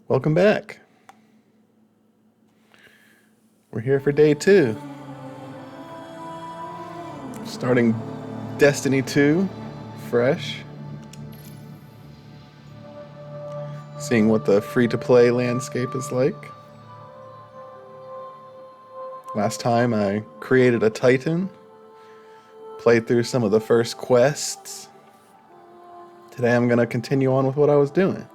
Welcome back. We're here for day 2. Starting Destiny 2, fresh. Seeing what the free-to-play landscape is like. Last time I created a Titan, played through some of the first quests. Today I'm going to continue on with what I was doing.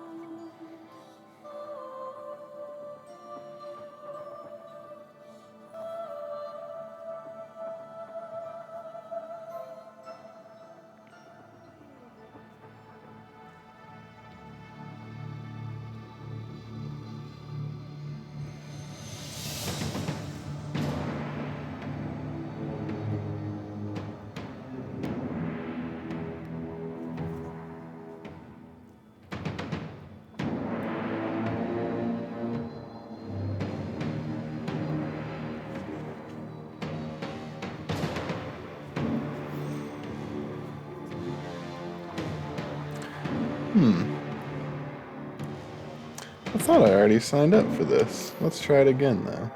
I thought I already signed up for this. Let's try it again, though.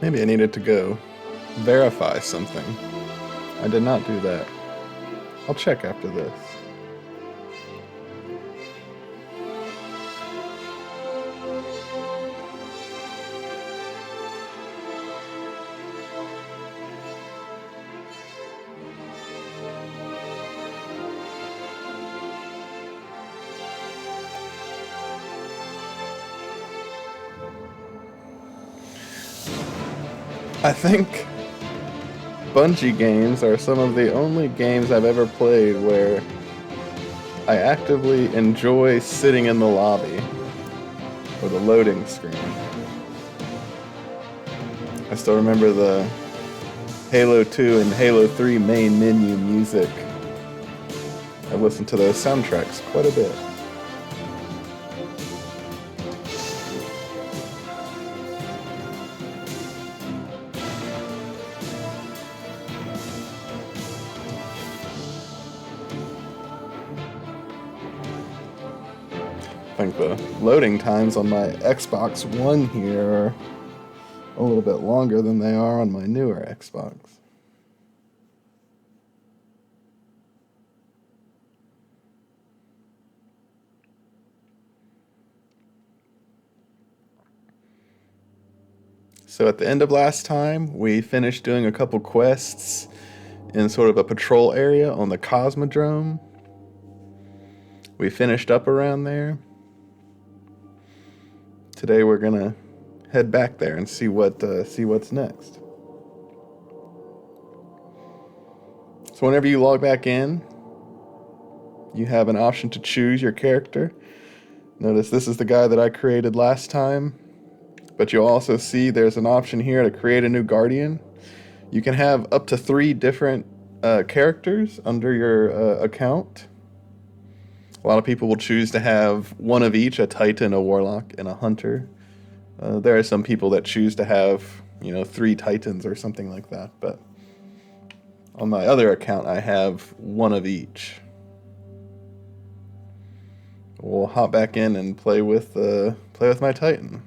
Maybe I needed to go verify something. I did not do that. I'll check after this. I think Bungie games are some of the only games I've ever played where I actively enjoy sitting in the lobby or the loading screen. I still remember the Halo 2 and Halo 3 main menu music. I've listened to those soundtracks quite a bit. I think the loading times on my Xbox One here are a little bit longer than they are on my newer Xbox. So at the end of last time, we finished doing a couple quests in sort of a patrol area on the Cosmodrome. We finished up around there. Today we're gonna head back there and see what's next. So whenever you log back in, you have an option to choose your character. Notice this is the guy that I created last time, but you'll also see there's an option here to create a new Guardian. You can have up to 3 different characters under your account. A lot of people will choose to have one of each, a Titan, a Warlock, and a Hunter. There are some people that choose to have, 3 Titans or something like that. But on my other account, I have one of each. We'll hop back in and play with my Titan.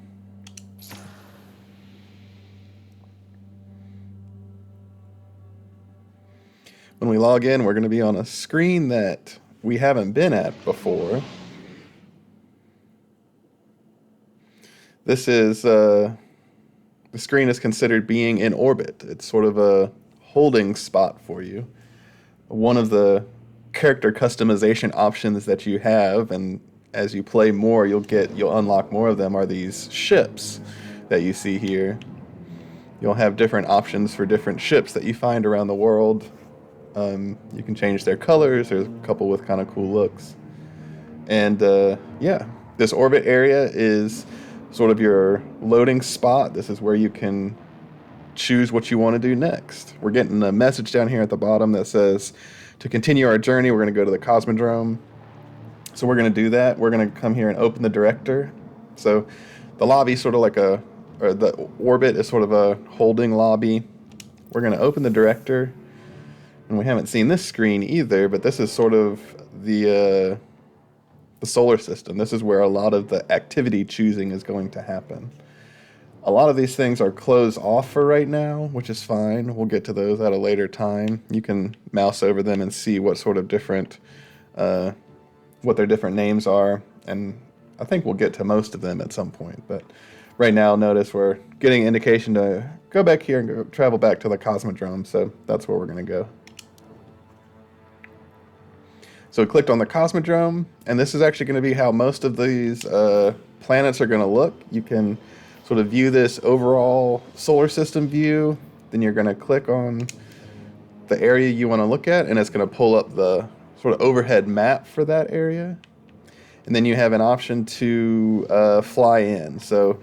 When we log in, we're going to be on a screen that we haven't been at before. This is, the screen is considered being in orbit. It's sort of a holding spot for you. One of the character customization options that you have, and as you play more, you'll unlock more of them, are these ships that you see here. You'll have different options for different ships that you find around the world. You can change their colors. There's a couple with kind of cool looks. And, yeah, This orbit area is sort of your loading spot. This is where you can choose what you want to do next. We're getting a message down here at the bottom that says, to continue our journey, we're going to go to the Cosmodrome. So we're going to do that. We're going to come here and open the director. So the lobby is sort of like or the orbit is sort of a holding lobby. We're going to open the director. And we haven't seen this screen either, but this is sort of the solar system. This is where a lot of the activity choosing is going to happen. A lot of these things are closed off for right now, which is fine. We'll get to those at a later time. You can mouse over them and see what sort of different, what their different names are. And I think we'll get to most of them at some point. But right now, notice we're getting indication to go back here and travel back to the Cosmodrome. So that's where we're going to go. So we clicked on the Cosmodrome, and this is actually going to be how most of these planets are going to look. You can sort of view this overall solar system view. Then you're going to click on the area you want to look at, and it's going to pull up the sort of overhead map for that area. And then you have an option to fly in. So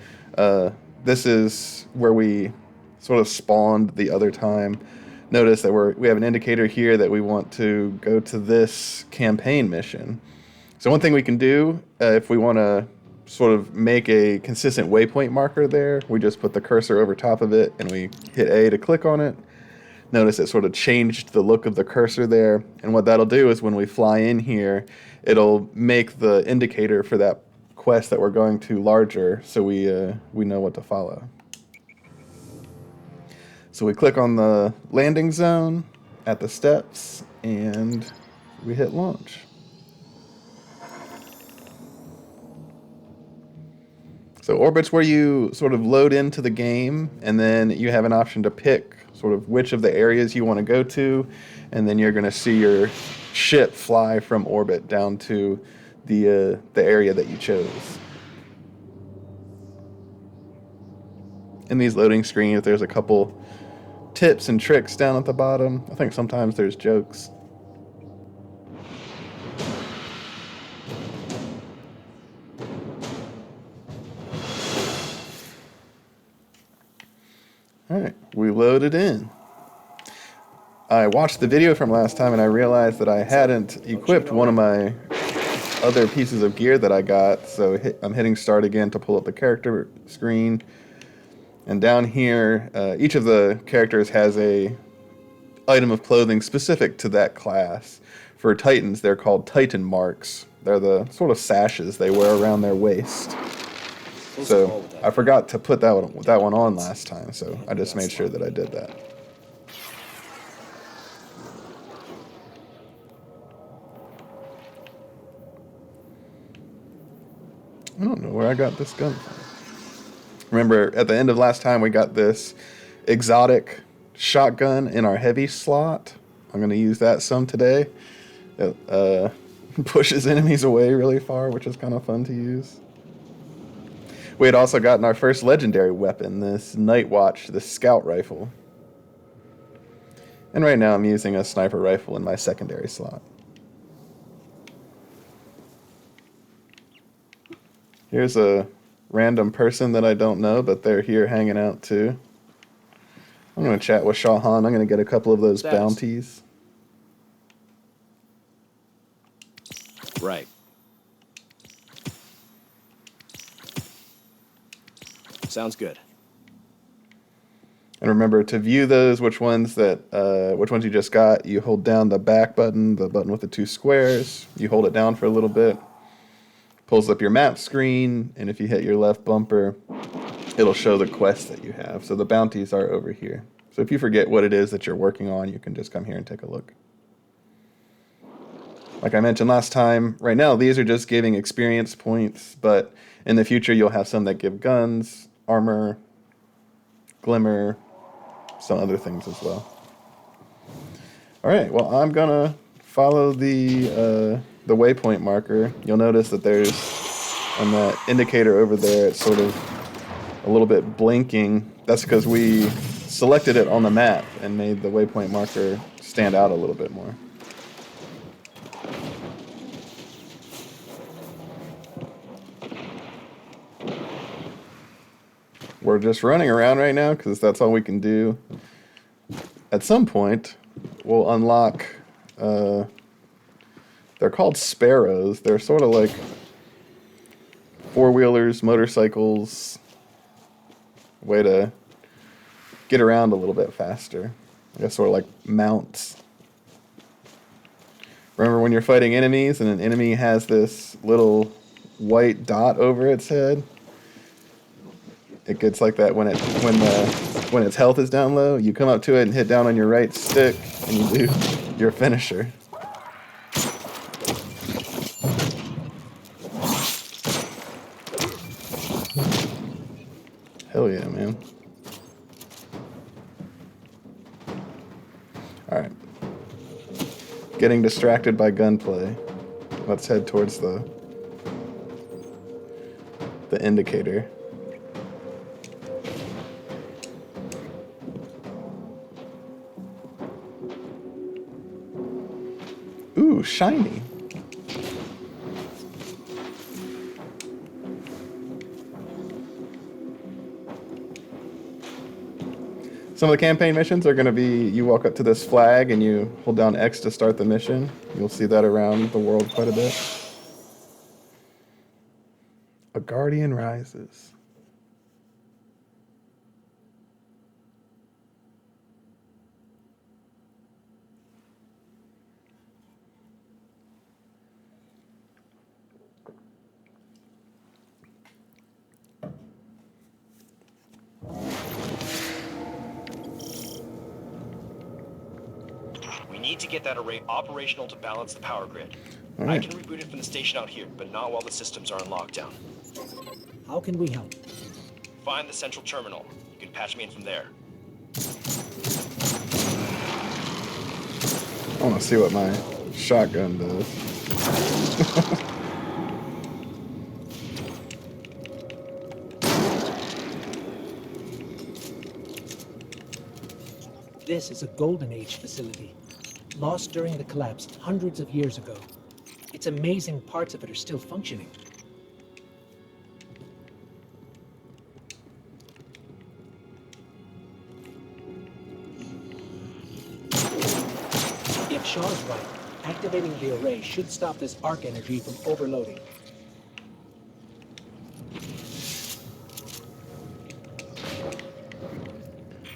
this is where we sort of spawned the other time. Notice that we have an indicator here that we want to go to this campaign mission. So one thing we can do, if we want to sort of make a consistent waypoint marker there, we just put the cursor over top of it and we hit A to click on it. Notice it sort of changed the look of the cursor there. And what that'll do is when we fly in here, it'll make the indicator for that quest that we're going to larger, so we know what to follow. So we click on the landing zone at the steps, and we hit launch. So orbit's where you sort of load into the game, and then you have an option to pick sort of which of the areas you want to go to, and then you're going to see your ship fly from orbit down to the area that you chose. In these loading screens, there's a couple tips and tricks down at the bottom. I think sometimes there's jokes. All right, we loaded in. I watched the video from last time and I realized that I hadn't equipped one of my other pieces of gear that I got, so I'm hitting start again to pull up the character screen. And down here, each of the characters has a item of clothing specific to that class. For Titans, they're called Titan marks. They're the sort of sashes they wear around their waist. So I forgot to put that one on last time, so I just made sure that I did that. I don't know where I got this gun from. Remember, at the end of last time, we got this exotic shotgun in our heavy slot. I'm going to use that some today. It pushes enemies away really far, which is kind of fun to use. We had also gotten our first legendary weapon, this Night Watch, this scout rifle. And right now I'm using a sniper rifle in my secondary slot. Here's a random person that I don't know, but they're here hanging out too. I'm going to chat with Shahan. I'm going to get a couple of those bounties. Right. Sounds good. And remember to view those, which ones you just got, you hold down the back button, the button with the two squares. You hold it down for a little bit. Pulls up your map screen, and if you hit your left bumper, it'll show the quests that you have. So the bounties are over here. So if you forget what it is that you're working on, you can just come here and take a look. Like I mentioned last time, right now these are just giving experience points, but in the future you'll have some that give guns, armor, glimmer, some other things as well. All right, well, I'm gonna follow the waypoint marker. You'll notice that there's on that indicator over there, it's sort of a little bit blinking. That's because we selected it on the map and made the waypoint marker stand out a little bit more. we're just running around right now because that's all we can do. At some point, we'll unlock, they're called Sparrows. They're sort of like four-wheelers, motorcycles, way to get around a little bit faster. I guess sort of like mounts. Remember when you're fighting enemies and an enemy has this little white dot over its head? It gets like that when its health is down low. You come up to it and hit down on your right stick, and you do your finisher. Hell yeah, man. Alright. Getting distracted by gunplay. Let's head towards the indicator. Ooh, shiny. Some of the campaign missions are going to be you walk up to this flag and you hold down X to start the mission. You'll see that around the world quite a bit. A Guardian Rises. We need to get that array operational to balance the power grid. All right. I can reboot it from the station out here, but not while the systems are on lockdown. How can we help? Find the central terminal. You can patch me in from there. I want to see what my shotgun does. This is a Golden Age facility, lost during the collapse hundreds of years ago. It's amazing parts of it are still functioning. If Shaw's right, activating the array should stop this arc energy from overloading.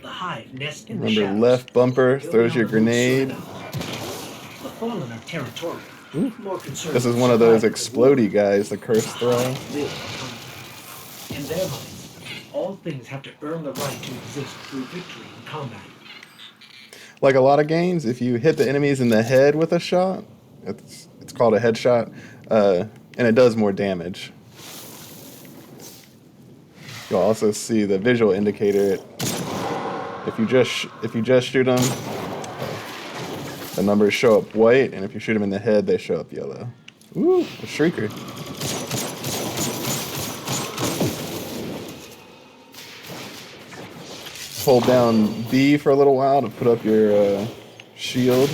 The hive nests in the Remember, shadows. left bumper They'll throws be your on the loose soon grenade. enough. The fallen are territorial. More concerned This is with one of those survival than explodey guys, the curse war. throw. Hive live. In their minds, all things have to earn the right to exist through victory in combat. Like a lot of games, if you hit the enemies in the head with a shot, it's called a headshot, and it does more damage. You'll also see the visual indicator. If you just shoot them, the numbers show up white, and if you shoot them in the head, they show up yellow. Ooh, a shrieker. Hold down B for a little while to put up your shield.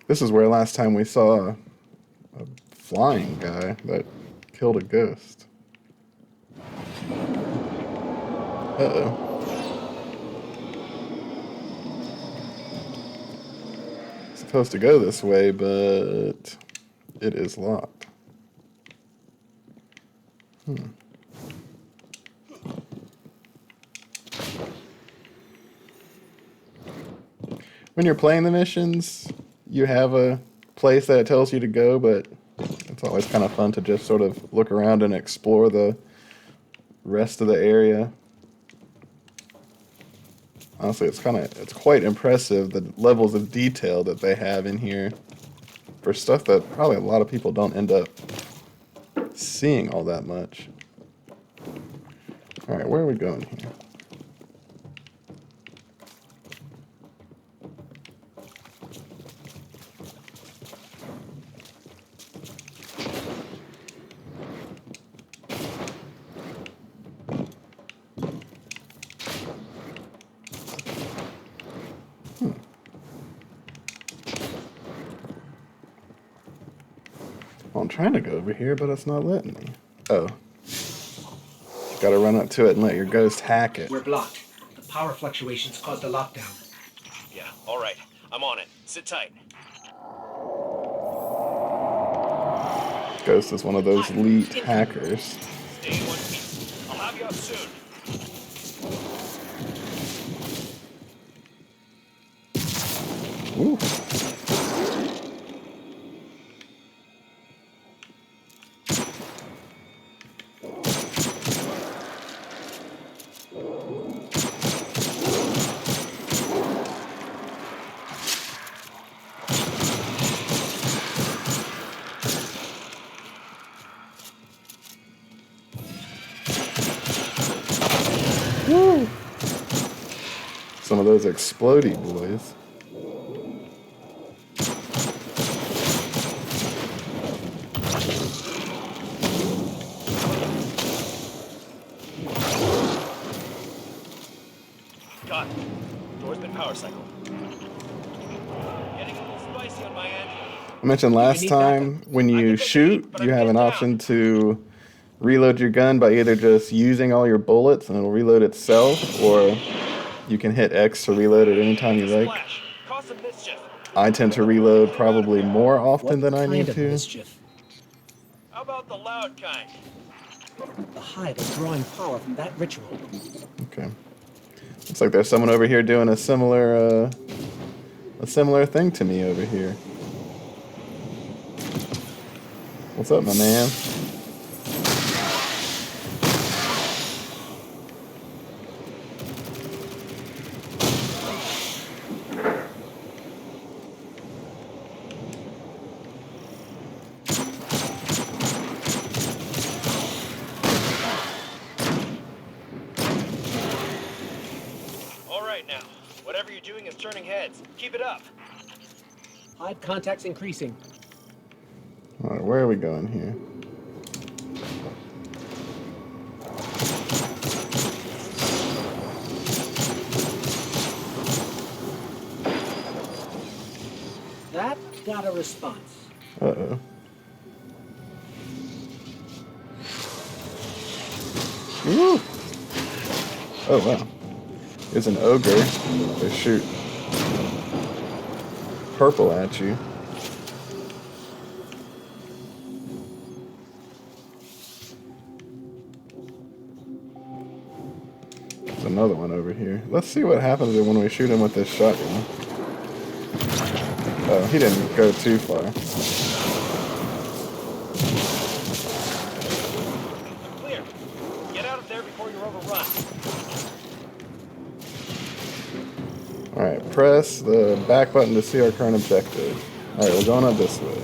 This is where last time we saw a flying guy that killed a ghost. Uh-oh. Supposed to go this way, but it is locked. When you're playing the missions, you have a place that it tells you to go, but it's always kind of fun to just sort of look around and explore the rest of the area. Honestly, it's quite impressive, the levels of detail that they have in here for stuff that probably a lot of people don't end up seeing all that much. All right, where are we going here? Well, I'm trying to go over here, but it's not letting me. Oh. Gotta run up to it and let your ghost hack it. We're blocked. The power fluctuations caused a lockdown. Yeah, all right. I'm on it. Sit tight. Ghost is one of those elite hackers. Stay in one piece. I'll have you up soon. Ooh. Woo! Some of those explodey boys. Got it. Door's been power cycled. Getting a little spicy on my end. I mentioned last time when you shoot, you have an option to reload your gun by either just using all your bullets and it'll reload itself, or you can hit X to reload it anytime you like. Splash. Cause some mischief. I tend to reload probably more often than I What need kind of to. mischief? How about the loud kind? The hive is drawing power from that ritual. Okay. Looks like there's someone over here doing a similar thing to me over here. What's up, my man? All right now. Whatever you're doing is turning heads. Keep it up. Hive contacts increasing. All right, where are we going here? That got a response. Uh-oh. Woo! Oh, wow. There's an ogre. They shoot purple at you. There's another one over here. Let's see what happens when we shoot him with this shotgun. Oh, he didn't go too far. Clear. Get out of there before you're overrun. Alright, press the back button to see our current objective. Alright, we're going up this way.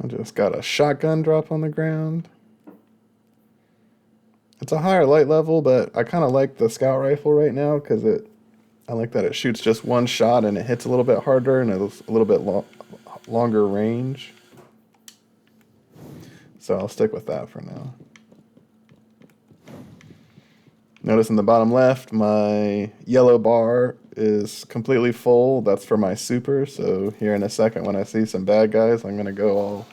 I just got a shotgun drop on the ground. It's a higher light level, but I kind of like the scout rifle right now because I like that it shoots just one shot and it hits a little bit harder and it's a little bit longer range. So I'll stick with that for now. Notice in the bottom left, my yellow bar is completely full. That's for my super. So here in a second, when I see some bad guys, I'm gonna go all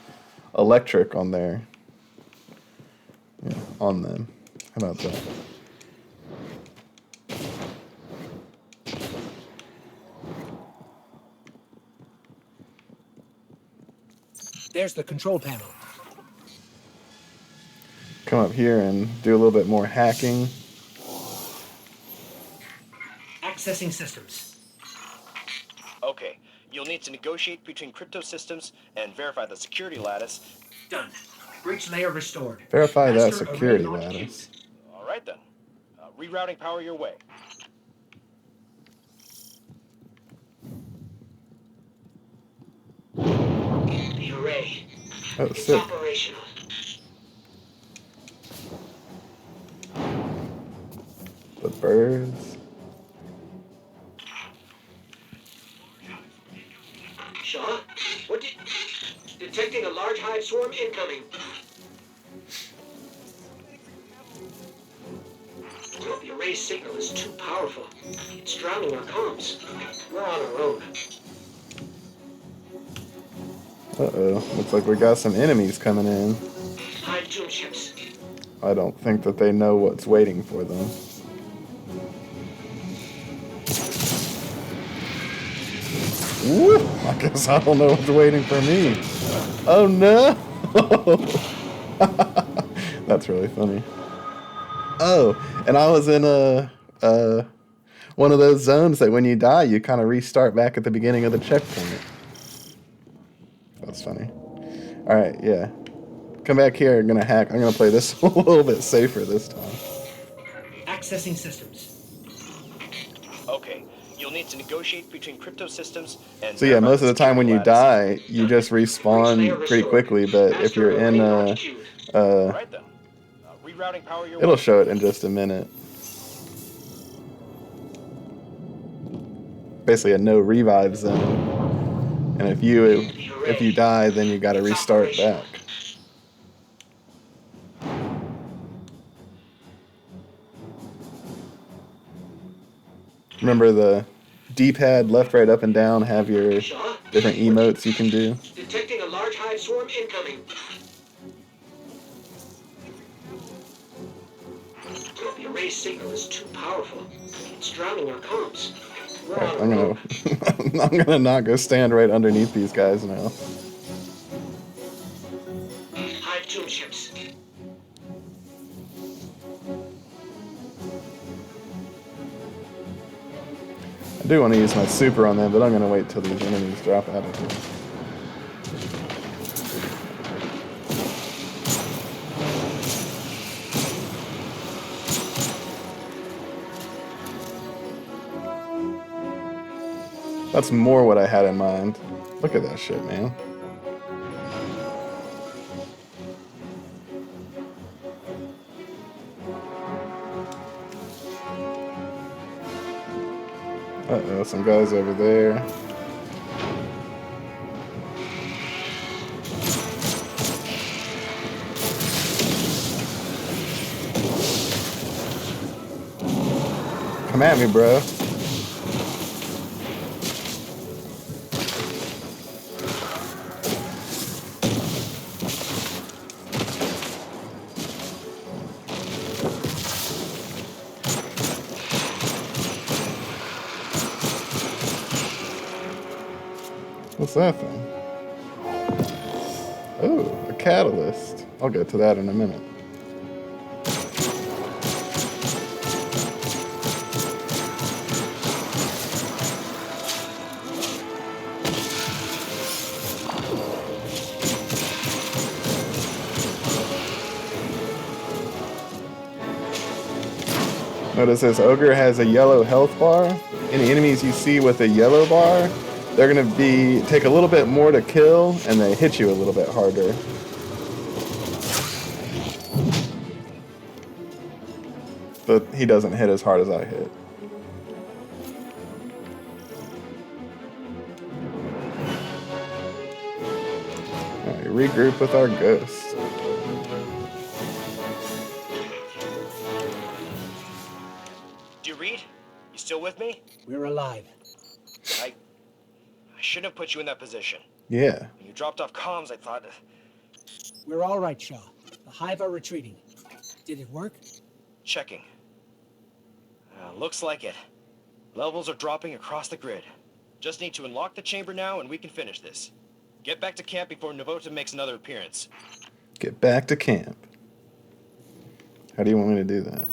electric on there. Yeah, on them. How about that? There's the control panel. Come up here and do a little bit more hacking. Accessing systems. Okay. You'll need to negotiate between crypto systems and verify the security lattice. Done. Bridge layer restored. Verify that Master security array launch lattice. All right then. Rerouting power your way. Oh, It's sick. operational. The birds. Shaw? What did... Detecting a large hive swarm incoming. The array signal is too powerful. It's drowning our comms. We're on our own. Uh-oh. Looks like we got some enemies coming in. Hive tomb ships. I don't think that they know what's waiting for them. Woo! I guess I don't know what's waiting for me. Oh no! That's really funny. Oh, and I was in one of those zones that when you die, you kind of restart back at the beginning of the checkpoint. That's funny. All right, yeah. Come back here. I'm gonna hack. I'm gonna play this a little bit safer this time. Accessing systems. Okay, you'll need to negotiate between crypto systems and So yeah, verify most of the time when you security lattice. die, you just respawn pretty quickly. But if you're in Right then. Rerouting power your it'll way. show it in just a minute. Basically a no revive zone. And if you die, then you got to restart back. Remember the D-pad left, right, up, and down have your different emotes you can do. Detecting a large hive swarm incoming. The array signal is too powerful. It's drowning our comms. We're Right, on our own. I'm gonna not go stand right underneath these guys now. Hive tomb ships. I do want to use my super on them, but I'm gonna wait till these enemies drop out of here. That's more what I had in mind. Look at that shit, man. Uh-oh, some guys over there. Come at me, bro. What's that thing? Oh, a catalyst. I'll get to that in a minute. Notice this ogre has a yellow health bar. Any enemies you see with a yellow bar, they're gonna take a little bit more to kill, and they hit you a little bit harder. But he doesn't hit as hard as I hit. Alright, regroup with our ghost. Do you read? You still with me? We're alive. I shouldn't have put you in that position. Yeah. When you dropped off comms, I thought... We're all right, Shaw. The Hive are retreating. Did it work? Checking. Looks like it. Levels are dropping across the grid. Just need to unlock the chamber now and we can finish this. Get back to camp before Novota makes another appearance. Get back to camp. How do you want me to do that?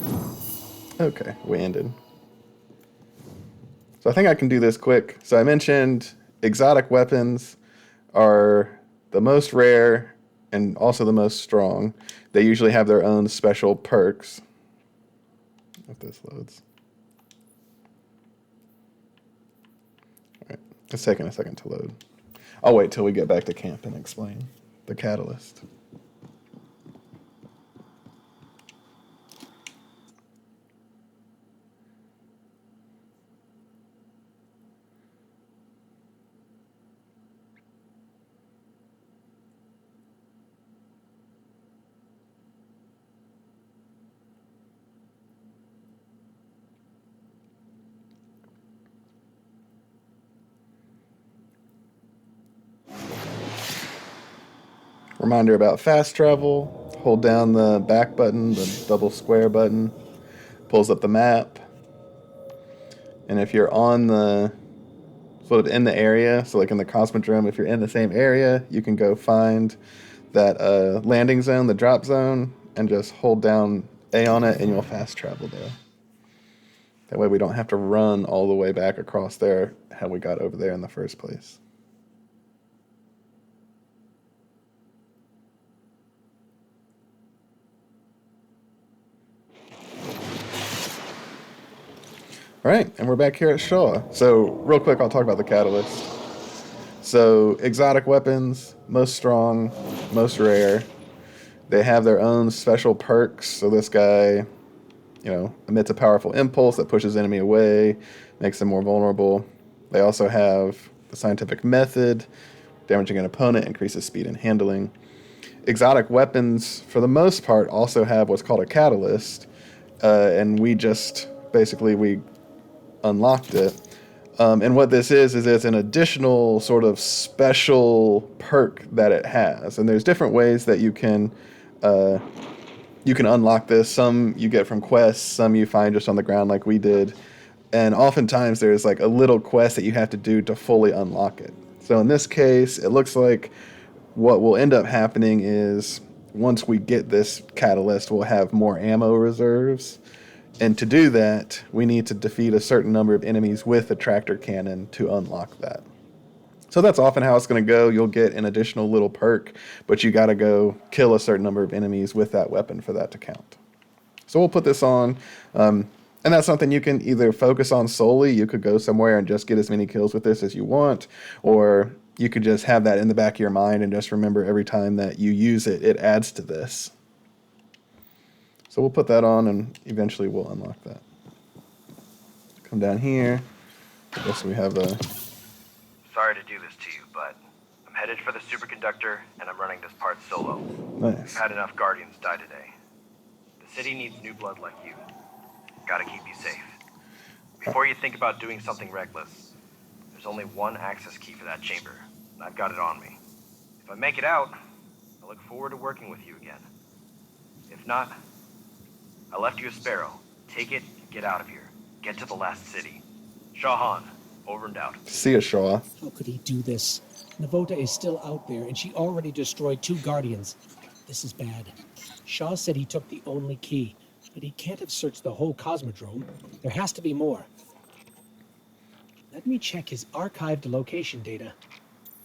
Okay, we ended. So I think I can do this quick. So I mentioned exotic weapons are the most rare and also the most strong. They usually have their own special perks. If this loads. All right, it's taking a second to load. I'll wait till we get back to camp and explain. the catalyst. Reminder about fast travel. Hold down the back button, the double square button. Pulls up the map. And if you're on the sort of in the area, so like in the Cosmodrome, if you're in the same area, you can go find that landing zone, the drop zone, and just hold down A on it and you'll fast travel there. That way we don't have to run all the way back across there how we got over there in the first place. All right, and we're back here at Shaw. So real quick, I'll talk about the catalyst. So exotic weapons, most strong, most rare. They have their own special perks. So this guy, emits a powerful impulse that pushes enemy away, makes them more vulnerable. They also have the scientific method, damaging an opponent, increases speed and handling. Exotic weapons, for the most part, also have what's called a catalyst, and we unlocked it. And what this is it's an additional sort of special perk that it has. And there's different ways that you can unlock this. Some you get from quests, some you find just on the ground like we did. And oftentimes there's like a little quest that you have to do to fully unlock it. So in this case, it looks like what will end up happening is once we get this catalyst, we'll have more ammo reserves. And to do that, we need to defeat a certain number of enemies with a tractor cannon to unlock that. So that's often how it's going to go. You'll get an additional little perk, but you got to go kill a certain number of enemies with that weapon for that to count. So we'll put this on, and that's something you can either focus on solely. You could go somewhere and just get as many kills with this as you want, or you could just have that in the back of your mind and just remember every time that you use it, it adds to this. So we'll put that on, and eventually we'll unlock that. Come down here. I guess we have a... Sorry to do this to you, but I'm headed for the superconductor, and I'm running this part solo. Nice. I've had enough Guardians die today. The city needs new blood like you. Gotta keep you safe. Before you think about doing something reckless, there's only one access key for that chamber, and I've got it on me. If I make it out, I look forward to working with you again. If not, I left you a Sparrow. Take it and get out of here. Get to the last city. Shahan, over and out. See ya, Shaw. How could he do this? Navota is still out there, and she already destroyed 2 Guardians. This is bad. Shaw said he took the only key, but he can't have searched the whole Cosmodrome. There has to be more. Let me check his archived location data.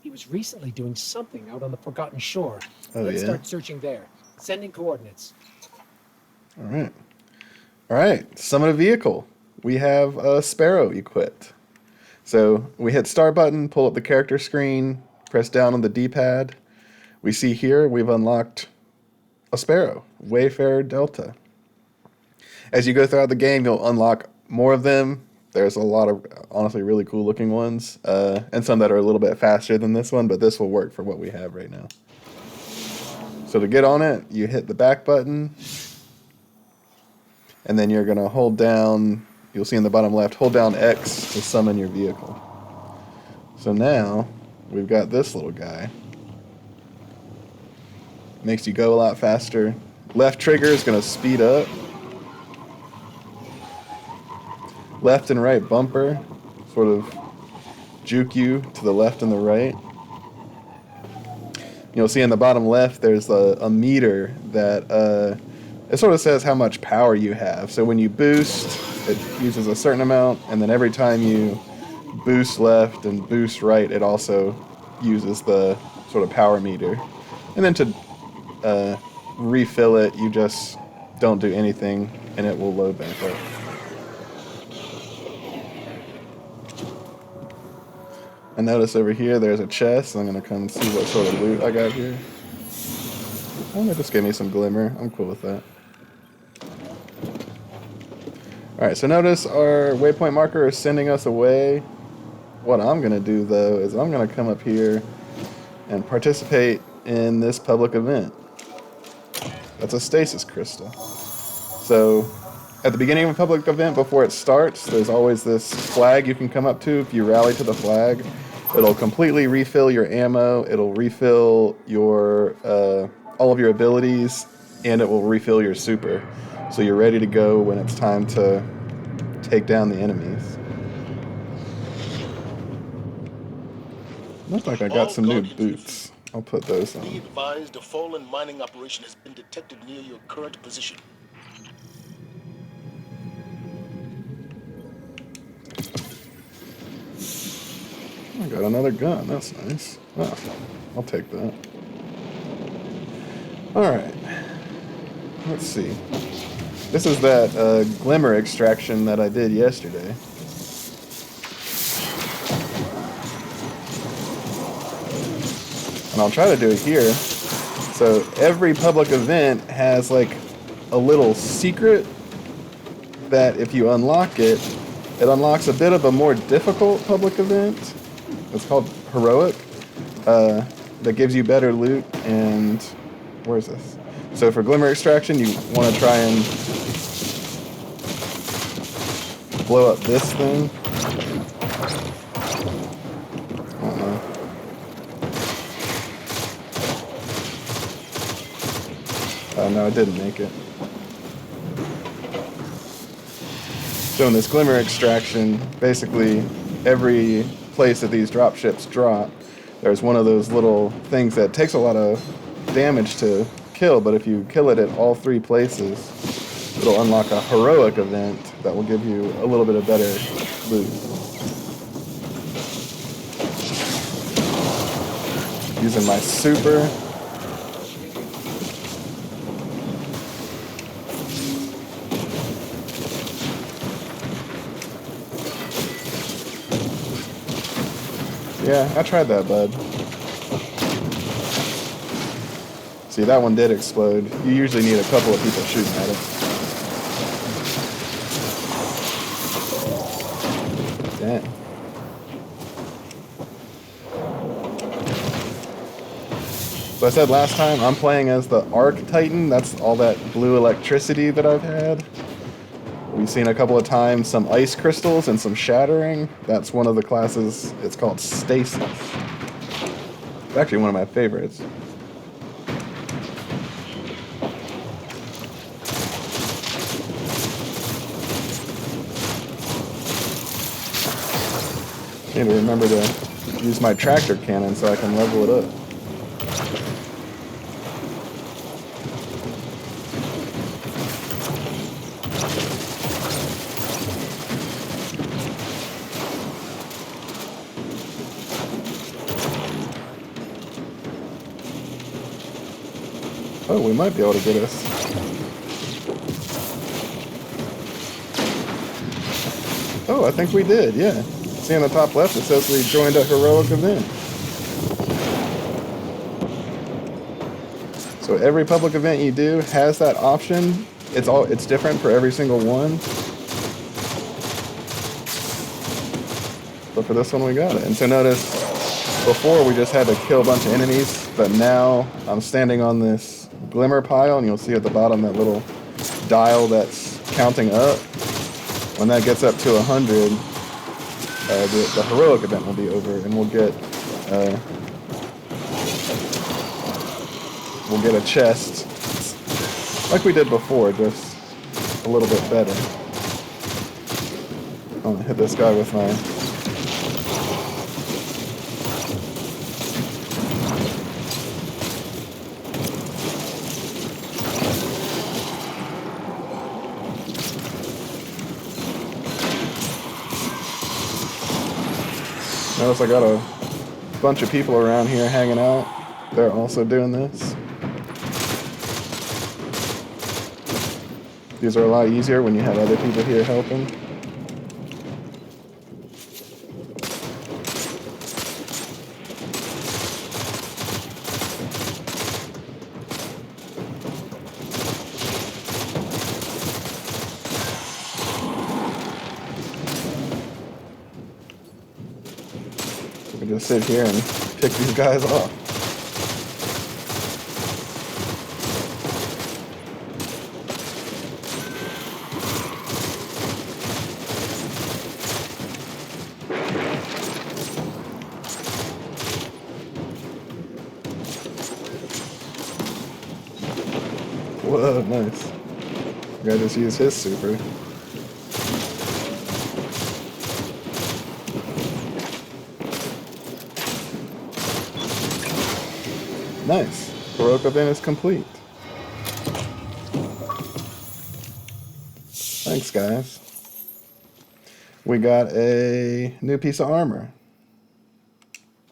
He was recently doing something out on the Forgotten Shore. Let's start searching there. Sending coordinates. All right. Summon a vehicle. We have a Sparrow equipped. So we hit start button, pull up the character screen, press down on the D-pad. We see here we've unlocked a Sparrow, Wayfarer Delta. As you go throughout the game, you'll unlock more of them. There's a lot of honestly really cool looking ones, and some that are a little bit faster than this one, but this will work for what we have right now. So to get on it, you hit the back button, and then you're going to hold down, you'll see in the bottom left, hold down X to summon your vehicle. So now we've got this little guy. Makes you go a lot faster. Left trigger is going to speed up. Left and right bumper sort of juke you to the left and the right. You'll see in the bottom left there's a meter that it sort of says how much power you have. So when you boost, it uses a certain amount, and then every time you boost left and boost right, it also uses the sort of power meter. And then to refill it, you just don't do anything, and it will load back up. I notice over here there's a chest. I'm going to come see what sort of loot I got here. Oh, it just gave me some glimmer. I'm cool with that. Alright, so notice our waypoint marker is sending us away. What I'm going to do, though, is I'm going to come up here and participate in this public event. That's a stasis crystal. So, at the beginning of a public event, before it starts, there's always this flag you can come up to. If you rally to the flag, it'll completely refill your ammo, it'll refill your all of your abilities, and it will refill your super. So you're ready to go when it's time to take down the enemies. Looks like I got some new boots. I'll put those on. Be advised a fallen mining operation has been detected near your current position. I got another gun. That's nice. Oh, I'll take that. Alright. Let's see. This is that glimmer extraction that I did yesterday. And I'll try to do it here. So every public event has like a little secret that if you unlock it, it unlocks a bit of a more difficult public event. It's called Heroic. That gives you better loot and... Where is this? So for Glimmer Extraction, you want to try and blow up this thing. I don't know. Oh no, I didn't make it. So in this Glimmer Extraction, basically every place that these drop ships drop, there's one of those little things that takes a lot of damage to kill, but if you kill it at all three places, it'll unlock a heroic event that will give you a little bit of better loot. Using my super. Yeah, I tried that, bud. See, that one did explode. You usually need a couple of people shooting at it. Dang. So I said last time, I'm playing as the Arc Titan. That's all that blue electricity that I've had. We've seen a couple of times some ice crystals and some shattering. That's one of the classes. It's called Stasis. It's actually one of my favorites. Need to remember to use my tractor cannon so I can level it up. Oh, we might be able to get us. Oh, I think we did, yeah. See on the top left, it says we joined a heroic event. So every public event you do has that option. It's different for every single one. But for this one, we got it. And so notice, before we just had to kill a bunch of enemies, but now I'm standing on this glimmer pile, and you'll see at the bottom that little dial that's counting up. When that gets up to 100, the heroic event will be over, and we'll get a chest like we did before, just a little bit better. I'm gonna hit this guy with my... Notice I got a bunch of people around here hanging out. They're also doing this. These are a lot easier when you have other people here helping. We just sit here and pick these guys off. Whoa, nice. The guy just used his super. Nice. Heroic event is complete. Thanks, guys. We got a new piece of armor.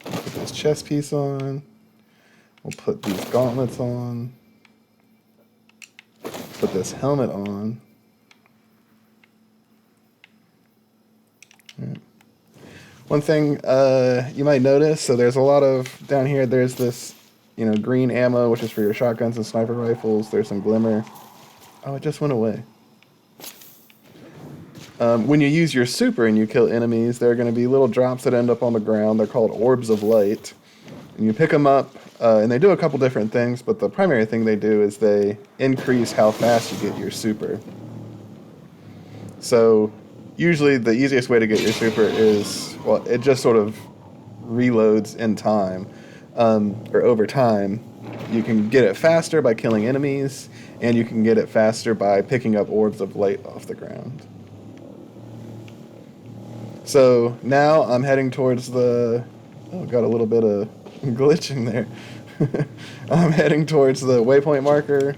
Put this chest piece on. We'll put these gauntlets on. Put this helmet on. Right. One thing you might notice, so there's a lot of, down here, there's this, you know, green ammo, which is for your shotguns and sniper rifles. There's some glimmer. Oh, it just went away. When you use your super and you kill enemies, there are going to be little drops that end up on the ground. They're called orbs of light. And you pick them up, and they do a couple different things, but the primary thing they do is they increase how fast you get your super. So usually the easiest way to get your super is, well, it just sort of reloads in time, or over time. You can get it faster by killing enemies, and you can get it faster by picking up orbs of light off the ground. So now I'm heading towards the... Oh, got a little bit of glitching there. I'm heading towards the waypoint marker.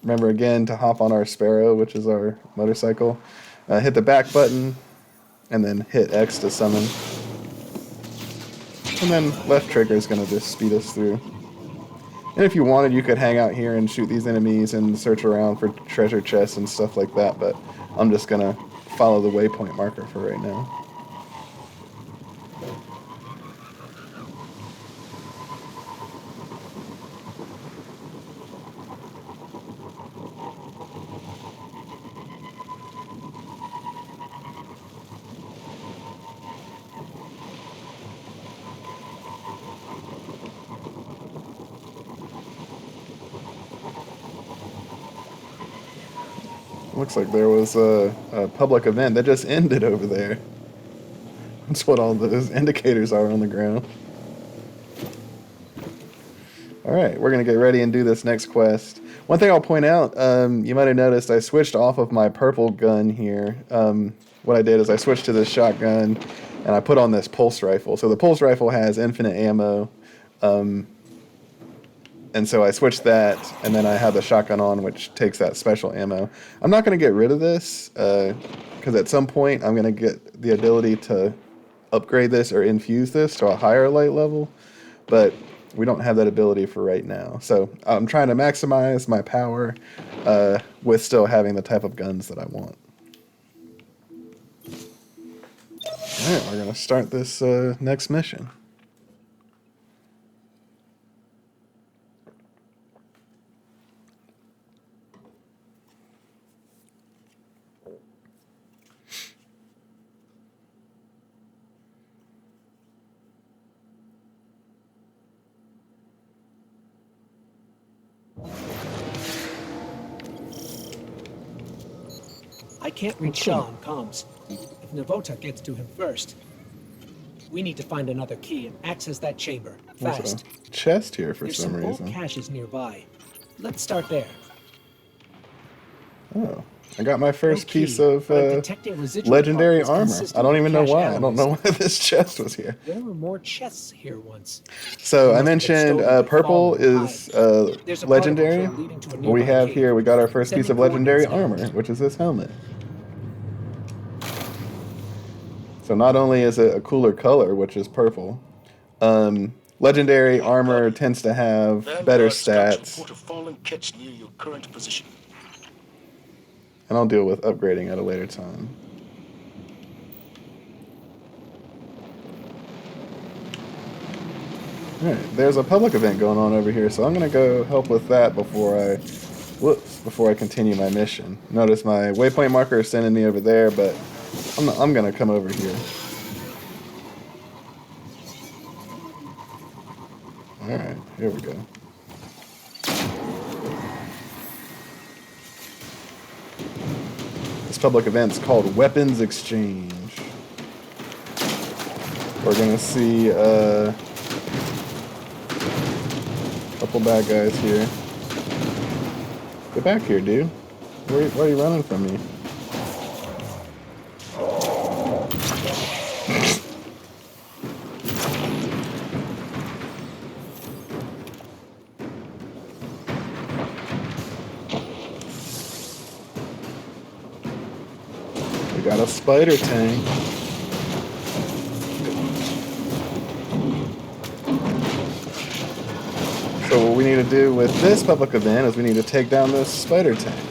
Remember again to hop on our Sparrow, which is our motorcycle. Hit the back button, and then hit X to summon. And then left trigger is going to just speed us through. And if you wanted, you could hang out here and shoot these enemies and search around for treasure chests and stuff like that, but I'm just going to follow the waypoint marker for right now. Looks like there was a public event that just ended over there. That's what all those indicators are on the ground. Alright, we're going to get ready and do this next quest. One thing I'll point out, you might have noticed I switched off of my purple gun here. What I did is I switched to this shotgun, and I put on this pulse rifle. So the pulse rifle has infinite ammo. And so I switched that, and then I have the shotgun on, which takes that special ammo. I'm not going to get rid of this, because at some point I'm going to get the ability to upgrade this or infuse this to a higher light level, but we don't have that ability for right now. So I'm trying to maximize my power with still having the type of guns that I want. Alright, we're going to start this next mission. I can't reach Shaw on comms. If Navota gets to him first, we need to find another key and access that chamber fast. There's a chest here for There's some some reason. old caches nearby. Let's start there. Oh, I got my first No key, piece of but I'm detecting residual legendary particles armor. consistent I don't with even know cache why. I don't know alloys. why this chest was here. There were more chests here once. So I They must have been mentioned stolen by purple fallen is tide. There's a legendary. particle trail leading to a What we nearby have cave. here, we got our first Send piece me of legendary coordinates now. armor, which is this helmet. So not only is it a cooler color, which is purple, legendary armor tends to have better Vanguard scouts stats, report a fallen catch near your current position. and I'll deal with upgrading at a later time. Alright, there's a public event going on over here, so I'm going to go help with that before I continue my mission. Notice my waypoint marker is sending me over there, but I'm going to come over here. Alright, here we go. This public event's called Weapons Exchange. We're gonna see a couple bad guys here. Get back here, dude. Why are you running from me? We got a spider tank. So what we need to do with this public event is we need to take down this spider tank.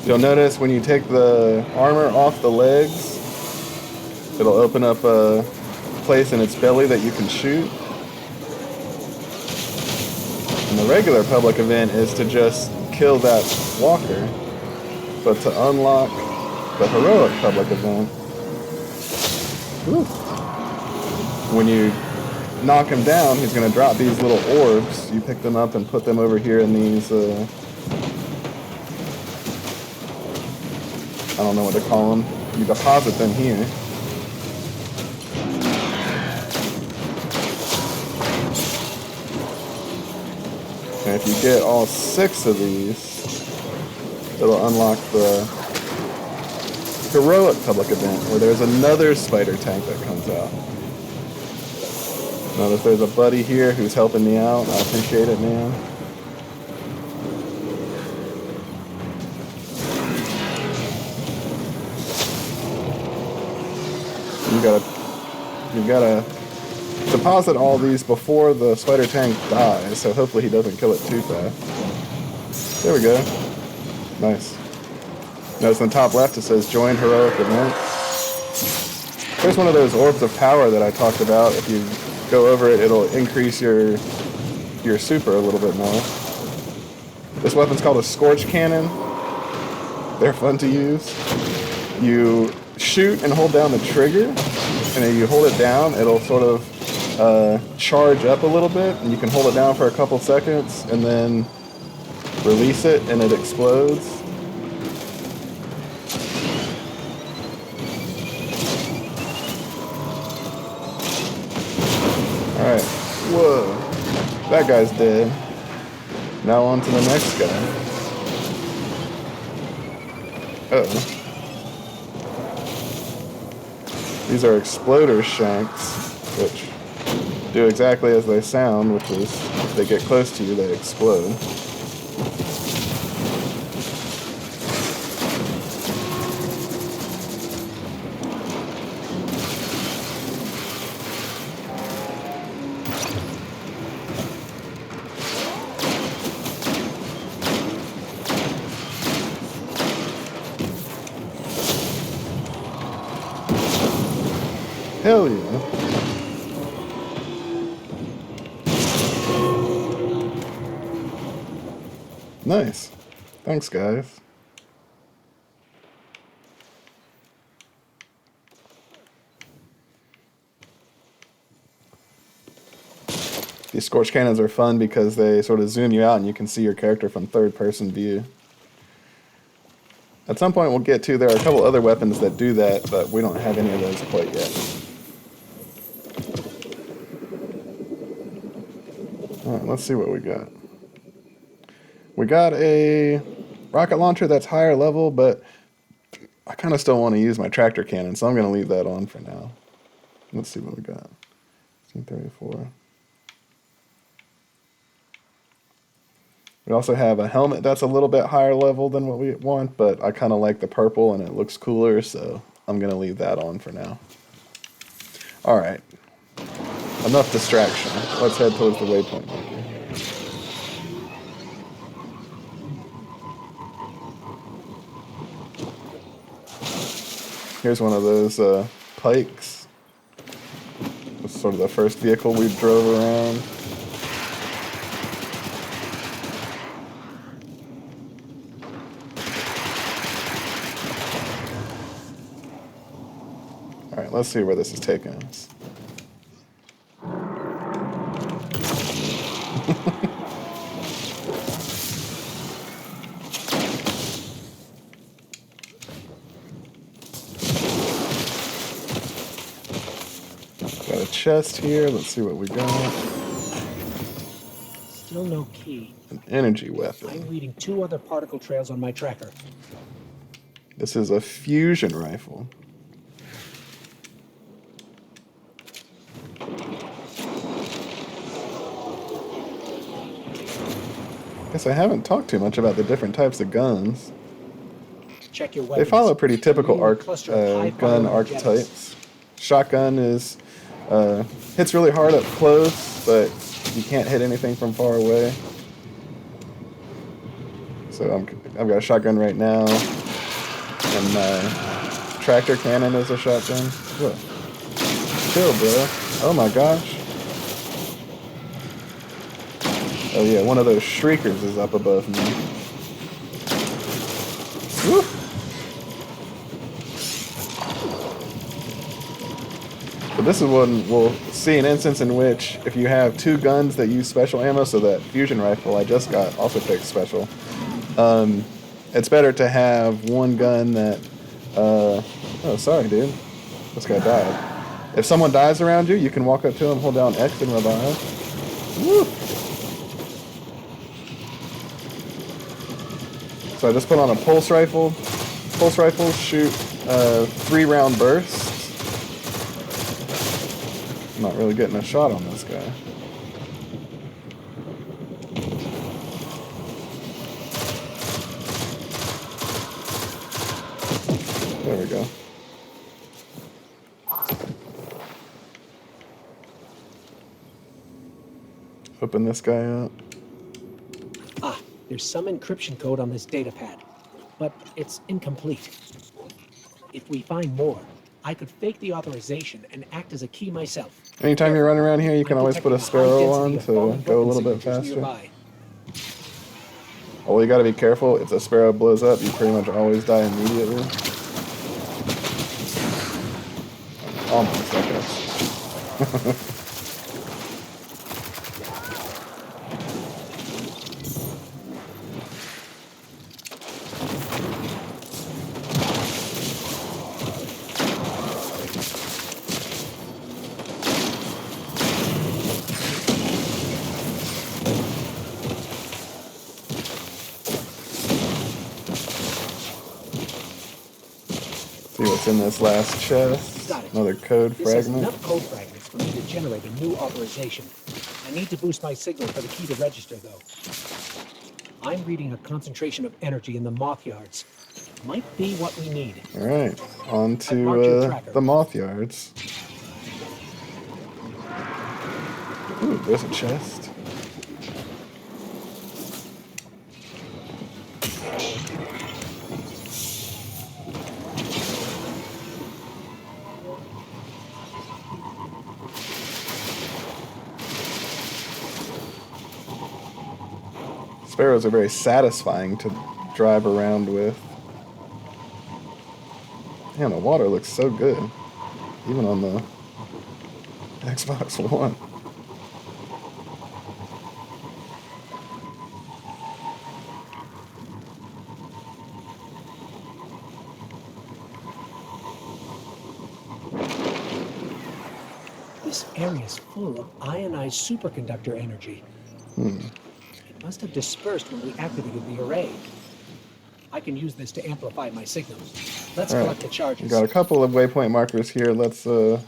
You'll notice when you take the armor off the legs, it'll open up a place in its belly that you can shoot. And the regular public event is to just kill that walker. But to unlock the heroic public event, when you knock him down, he's going to drop these little orbs. You pick them up and put them over here in these, I don't know what to call them. You deposit them here. And if you get all 6 of these, it'll unlock the heroic public event where there's another spider tank that comes out. Notice there's a buddy here who's helping me out. I appreciate it, man. You gotta deposit all these before the spider tank dies, so hopefully he doesn't kill it too fast. There we go. Nice. Notice in the top left it says join heroic event. There's one of those orbs of power that I talked about. If you go over it, it'll increase your super a little bit more. This weapon's called a scorch cannon. They're fun to use. You shoot and hold down the trigger, and if you hold it down, it'll sort of charge up a little bit, and you can hold it down for a couple seconds, and then release it, and it explodes. Alright, whoa, that guy's dead. Now on to the next guy. Uh-oh. These are exploder shanks, which do exactly as they sound, which is if they get close to you, they explode. Hell yeah. Nice. Thanks, guys. These scorch cannons are fun because they sort of zoom you out and you can see your character from third-person view. At some point we'll get to, there are a couple other weapons that do that, but we don't have any of those quite yet. Alright, let's see what we got. We got a rocket launcher that's higher level, but I kind of still want to use my tractor cannon, so I'm going to leave that on for now. Let's see what we got. 34. We also have a helmet that's a little bit higher level than what we want, but I kind of like the purple and it looks cooler, so I'm going to leave that on for now. Alright. Enough distraction. Let's head towards the waypoint marker. Here's one of those pikes. It's sort of the first vehicle we drove around. Alright, let's see where this is taking us. Got a chest here. Let's see what we got. Still no key. An energy I'm weapon. reading 2 other particle trails on my tracker. This is a fusion rifle. Guess I haven't talked too much about the different types of guns. Check your They weapons. follow pretty typical I'm reading a cluster of high-powered gun energetics. archetypes. Shotgun is hits really hard up close, but you can't hit anything from far away. So I've got a shotgun right now, and my tractor cannon is a shotgun. What? Chill, bro. Oh my gosh. Oh yeah, one of those shriekers is up above me. Woo! But this is when we'll see an instance in which if you have 2 guns that use special ammo, so that fusion rifle I just got also takes special. It's better to have one gun that oh sorry dude. This guy died. If someone dies around you, you can walk up to him, hold down X and revive. Woo! So I just put on a pulse rifle. Pulse rifles shoot 3-round bursts. I'm not really getting a shot on this guy. There we go. Open this guy up. Ah, there's some encryption code on this data pad, but it's incomplete. If we find more, I could fake the authorization and act as a key myself. Anytime you run around here, you can I'm always put a detecting high Sparrow density on of to fallen go a weapon little bit signatures faster. nearby. Well, you gotta be careful. If the Sparrow blows up, you pretty much always die immediately. Almost, I guess. See what's in this last chest. Got it. Another code This has fragment. enough code fragments for me to generate a new authorization. I need to boost my signal for the key to register, though. I'm reading a concentration of energy in the moth yards. Might be what we need. Alright, on I've marked your to tracker. the moth yards. Ooh, there's a chest. Sparrows are very satisfying to drive around with. Man, the water looks so good, even on the Xbox One. This area is full of ionized superconductor energy. It must have dispersed when we activated the array. I can use this to amplify my signals. Let's All collect right, the charges. we got a couple of waypoint markers here. Let's do.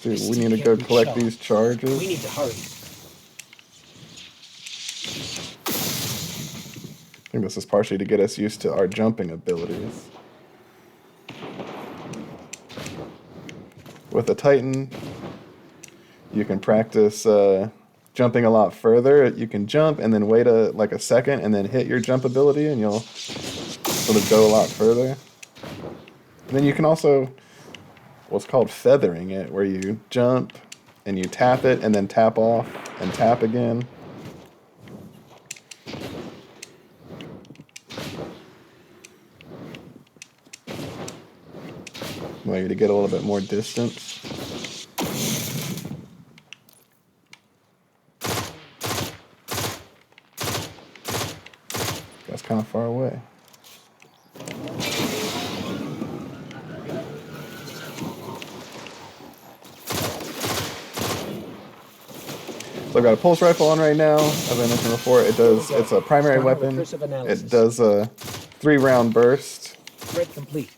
We need to go collect these charges. We need to hurry. I think this is partially to get us used to our jumping abilities. With the Titan, you can practice jumping a lot further. You can jump and then wait like a second and then hit your jump ability, and you'll sort of go a lot further. And then you can also what's called feathering it, where you jump and you tap it and then tap off and tap again. maybe to get a little bit more distance. That's kind of far away. So I've got a pulse rifle on right now. As I mentioned before, it's a primary weapon. It does a 3-round burst. Thread complete.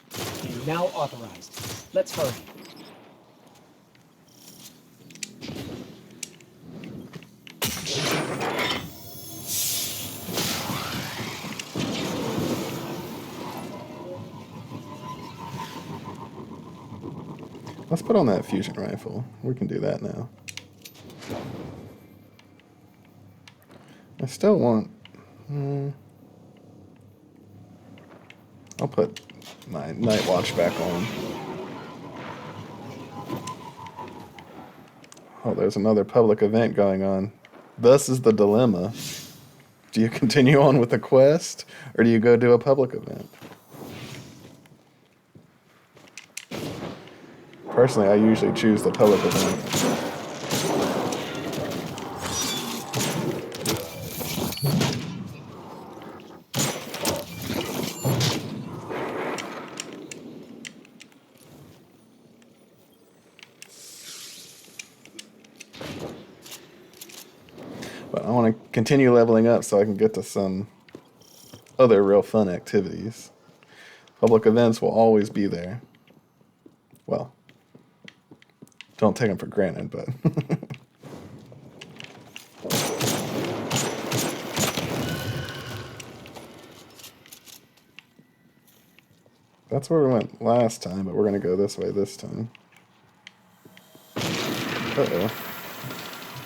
And now authorized. Let's hurry. Let's put on that fusion rifle. We can do that now. I still want... I'll put my night watch back on. Oh, there's another public event going on. Thus is the dilemma. Do you continue on with the quest, or do you go do a public event? Personally, I usually choose the public event. But I want to continue leveling up so I can get to some other real fun activities. Public events will always be there. Well, don't take them for granted, but... That's where we went last time, but we're going to go this way this time. Uh-oh.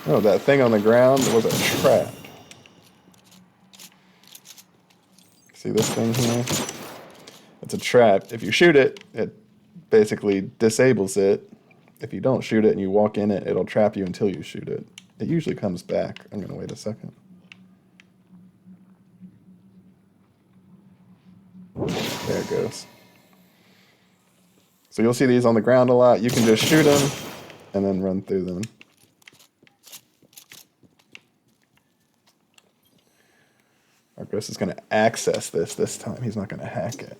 Oh, that thing on the ground was a trap. See this thing here? It's a trap. If you shoot it, it basically disables it. If you don't shoot it and you walk in it, it'll trap you until you shoot it. It usually comes back. I'm going to wait a second. There it goes. So you'll see these on the ground a lot. You can just shoot them and then run through them. Argos is going to access this time. He's not going to hack it.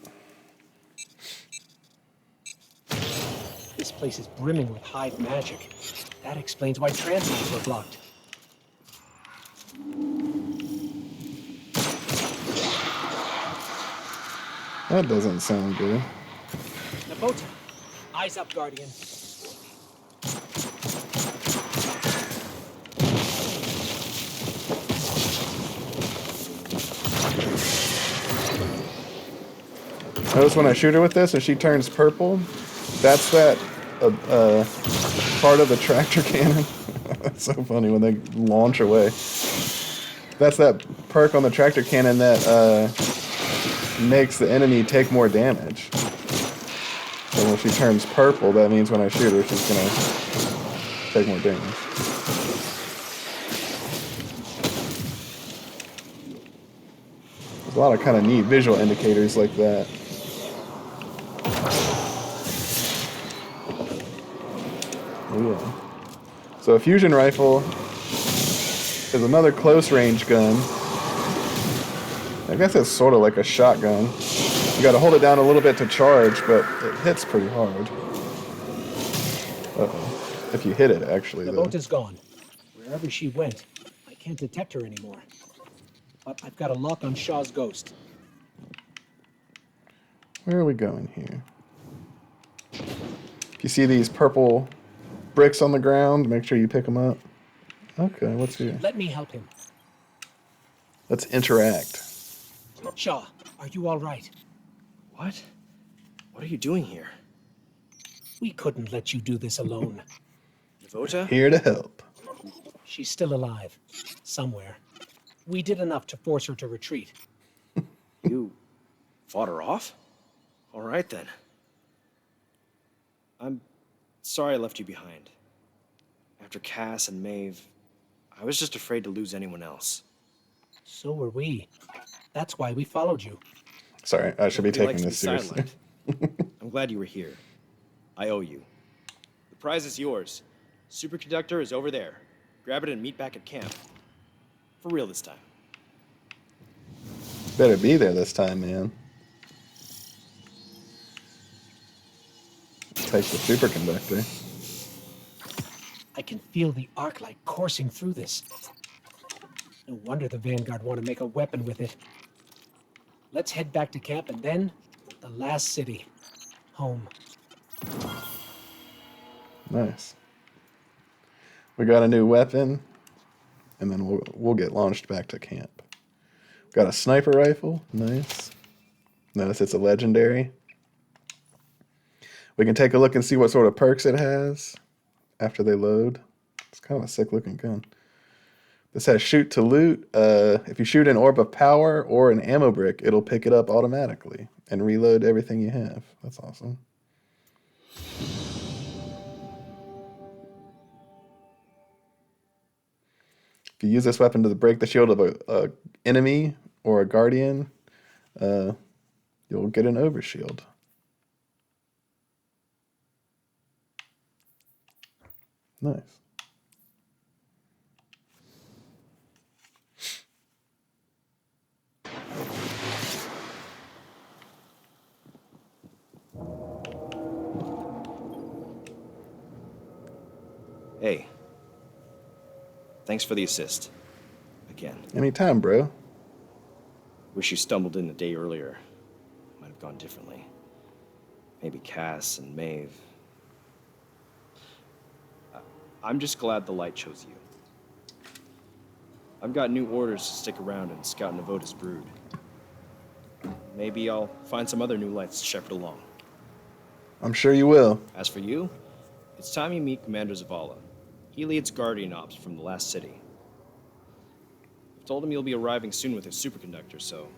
This place is brimming with hive magic. That explains why transports were blocked. That doesn't sound good. Navota, eyes up, Guardian. Notice when I shoot her with this and she turns purple, that's that part of the tractor cannon. That's so funny when they launch away. That's that perk on the tractor cannon that makes the enemy take more damage. And when she turns purple, that means when I shoot her, she's going to take more damage. There's a lot of kind of neat visual indicators like that. Yeah. So a fusion rifle is another close range gun. I guess it's sort of like a shotgun. You got to hold it down a little bit to charge, but it hits pretty hard. Uh-oh. If you hit it, actually. The boat is gone. Wherever she went, I can't detect her anymore. But I've got a lock on Shaw's ghost. Where are we going here? If you see these purple bricks on the ground, make sure you pick them up. Okay, what's here? Let me help him. Let's interact. Shaw, are you all right? What? What are you doing here? We couldn't let you do this alone. Navota? Here to help. She's still alive. Somewhere. We did enough to force her to retreat. You fought her off? All right, then. I'm sorry I left you behind. After Cass and Maeve, I was just afraid to lose anyone else. So were we. That's why we followed you. Sorry, I should be Nobody likes taking to this seriously. sidelined. I'm glad you were here. I owe you. The prize is yours. Superconductor is over there. Grab it and meet back at camp. For real this time. Better be there this time, man. Take the superconductor. I can feel the arc light coursing through this. No wonder the Vanguard want to make a weapon with it. Let's head back to camp and then the last city. Home. Nice. We got a new weapon, and then we'll get launched back to camp. Got a sniper rifle. Nice. Notice it's a legendary. We can take a look and see what sort of perks it has after they load. It's kind of a sick looking gun. This has shoot to loot. If you shoot an orb of power or an ammo brick, it'll pick it up automatically and reload everything you have. That's awesome. If you use this weapon to break the shield of a enemy or a guardian, you'll get an overshield. Nice. Hey. Thanks for the assist. Again. Anytime, bro. Wish you stumbled in a day earlier. Might have gone differently. Maybe Cass and Maeve. I'm just glad the light chose you. I've got new orders to stick around and scout Navota's brood. Maybe I'll find some other new lights to shepherd along. I'm sure you will. As for you, it's time you meet Commander Zavala. He leads Guardian Ops from the last city. I've told him you'll be arriving soon with his superconductor, so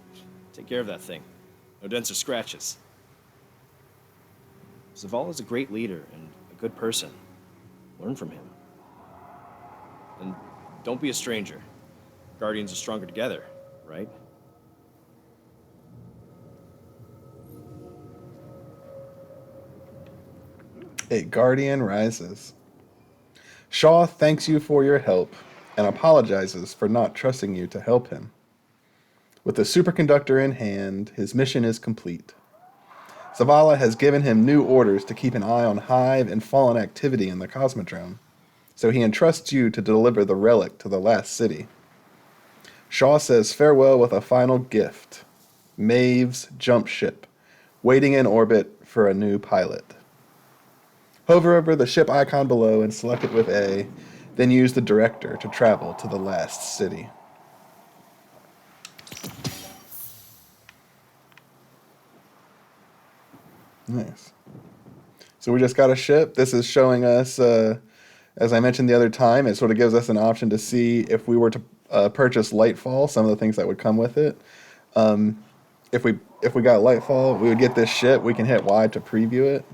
take care of that thing. No dents or scratches. Zavala's a great leader and a good person. Learn from him. And don't be a stranger. Guardians are stronger together, right? A guardian rises. Shaw thanks you for your help and apologizes for not trusting you to help him. With the superconductor in hand, his mission is complete. Zavala has given him new orders to keep an eye on Hive and Fallen activity in the Cosmodrome, so he entrusts you to deliver the relic to the last city. Shaw says farewell with a final gift, Maeve's jump ship, waiting in orbit for a new pilot. Hover over the ship icon below and select it with A, then use the director to travel to the last city. Nice. So we just got a ship. This is showing us, as I mentioned the other time, it sort of gives us an option to see if we were to purchase Lightfall, some of the things that would come with it. If we got Lightfall, we would get this ship. We can hit Y to preview it.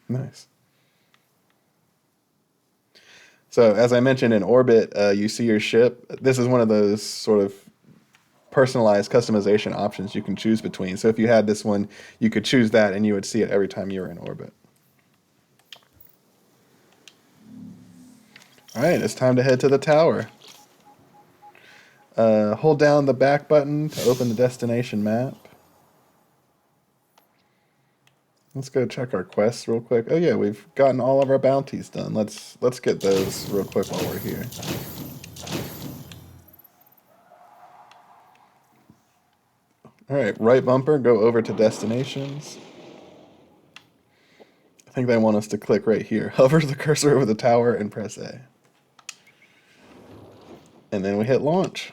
Nice. So as I mentioned in orbit, you see your ship. This is one of those sort of personalized customization options you can choose between. So if you had this one, you could choose that and you would see it every time you were in orbit. All right, it's time to head to the tower. Hold down the back button to open the destination map. Let's go check our quests real quick. Oh yeah, we've gotten all of our bounties done. Let's get those real quick while we're here. All right, right bumper, go over to destinations. I think they want us to click right here. Hover the cursor over the tower and press A. And then we hit launch.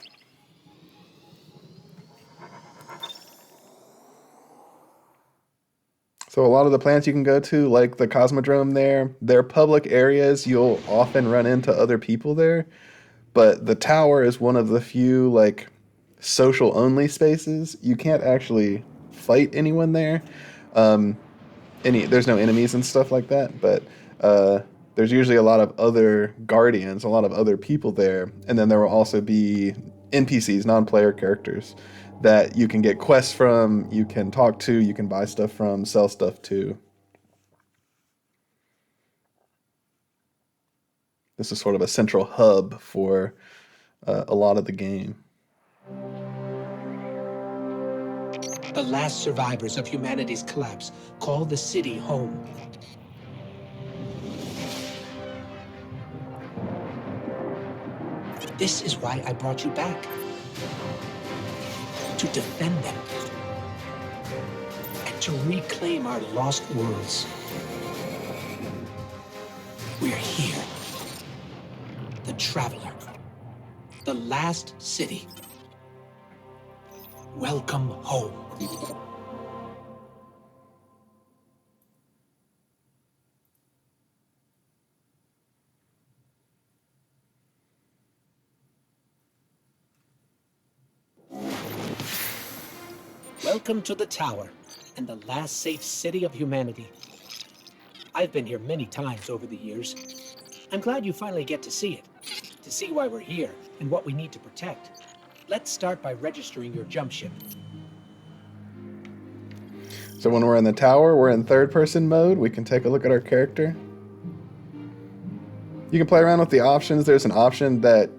So a lot of the planets you can go to, like the Cosmodrome there, they're public areas. You'll often run into other people there. But the tower is one of the few, like, social-only spaces. You can't actually fight anyone there. There's no enemies and stuff like that, but there's usually a lot of other guardians, a lot of other people there. And then there will also be NPCs, non-player characters, that you can get quests from, you can talk to, you can buy stuff from, sell stuff to. This is sort of a central hub for a lot of the game. The last survivors of humanity's collapse call the city home. This is why I brought you back. To defend them. And to reclaim our lost worlds. We're here. The Traveler. The last city. Welcome home. Welcome to the Tower, and the last safe city of humanity. I've been here many times over the years. I'm glad you finally get to see it, to see why we're here and what we need to protect. Let's start by registering your jump ship. So when we're in the tower, we're in third-person mode. We can take a look at our character. You can play around with the options. There's an option that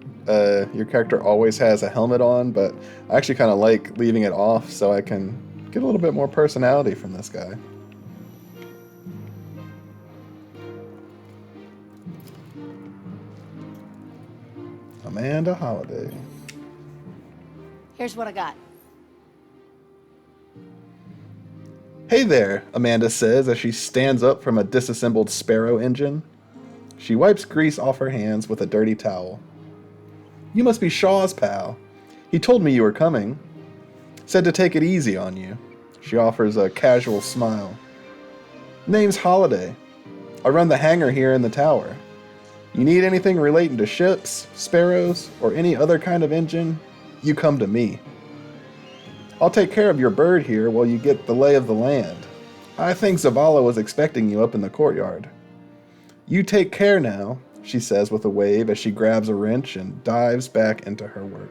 your character always has a helmet on, but I actually kind of like leaving it off so I can get a little bit more personality from this guy. Amanda Holiday. Here's what I got. Hey there, Amanda says as she stands up from a disassembled Sparrow engine. She wipes grease off her hands with a dirty towel. You must be Shaw's pal. He told me you were coming. Said to take it easy on you. She offers a casual smile. Name's Holiday. I run the hangar here in the tower. You need anything relating to ships, sparrows, or any other kind of engine, you come to me. I'll take care of your bird here while you get the lay of the land. I think Zavala was expecting you up in the courtyard. You take care now, she says with a wave as she grabs a wrench and dives back into her work.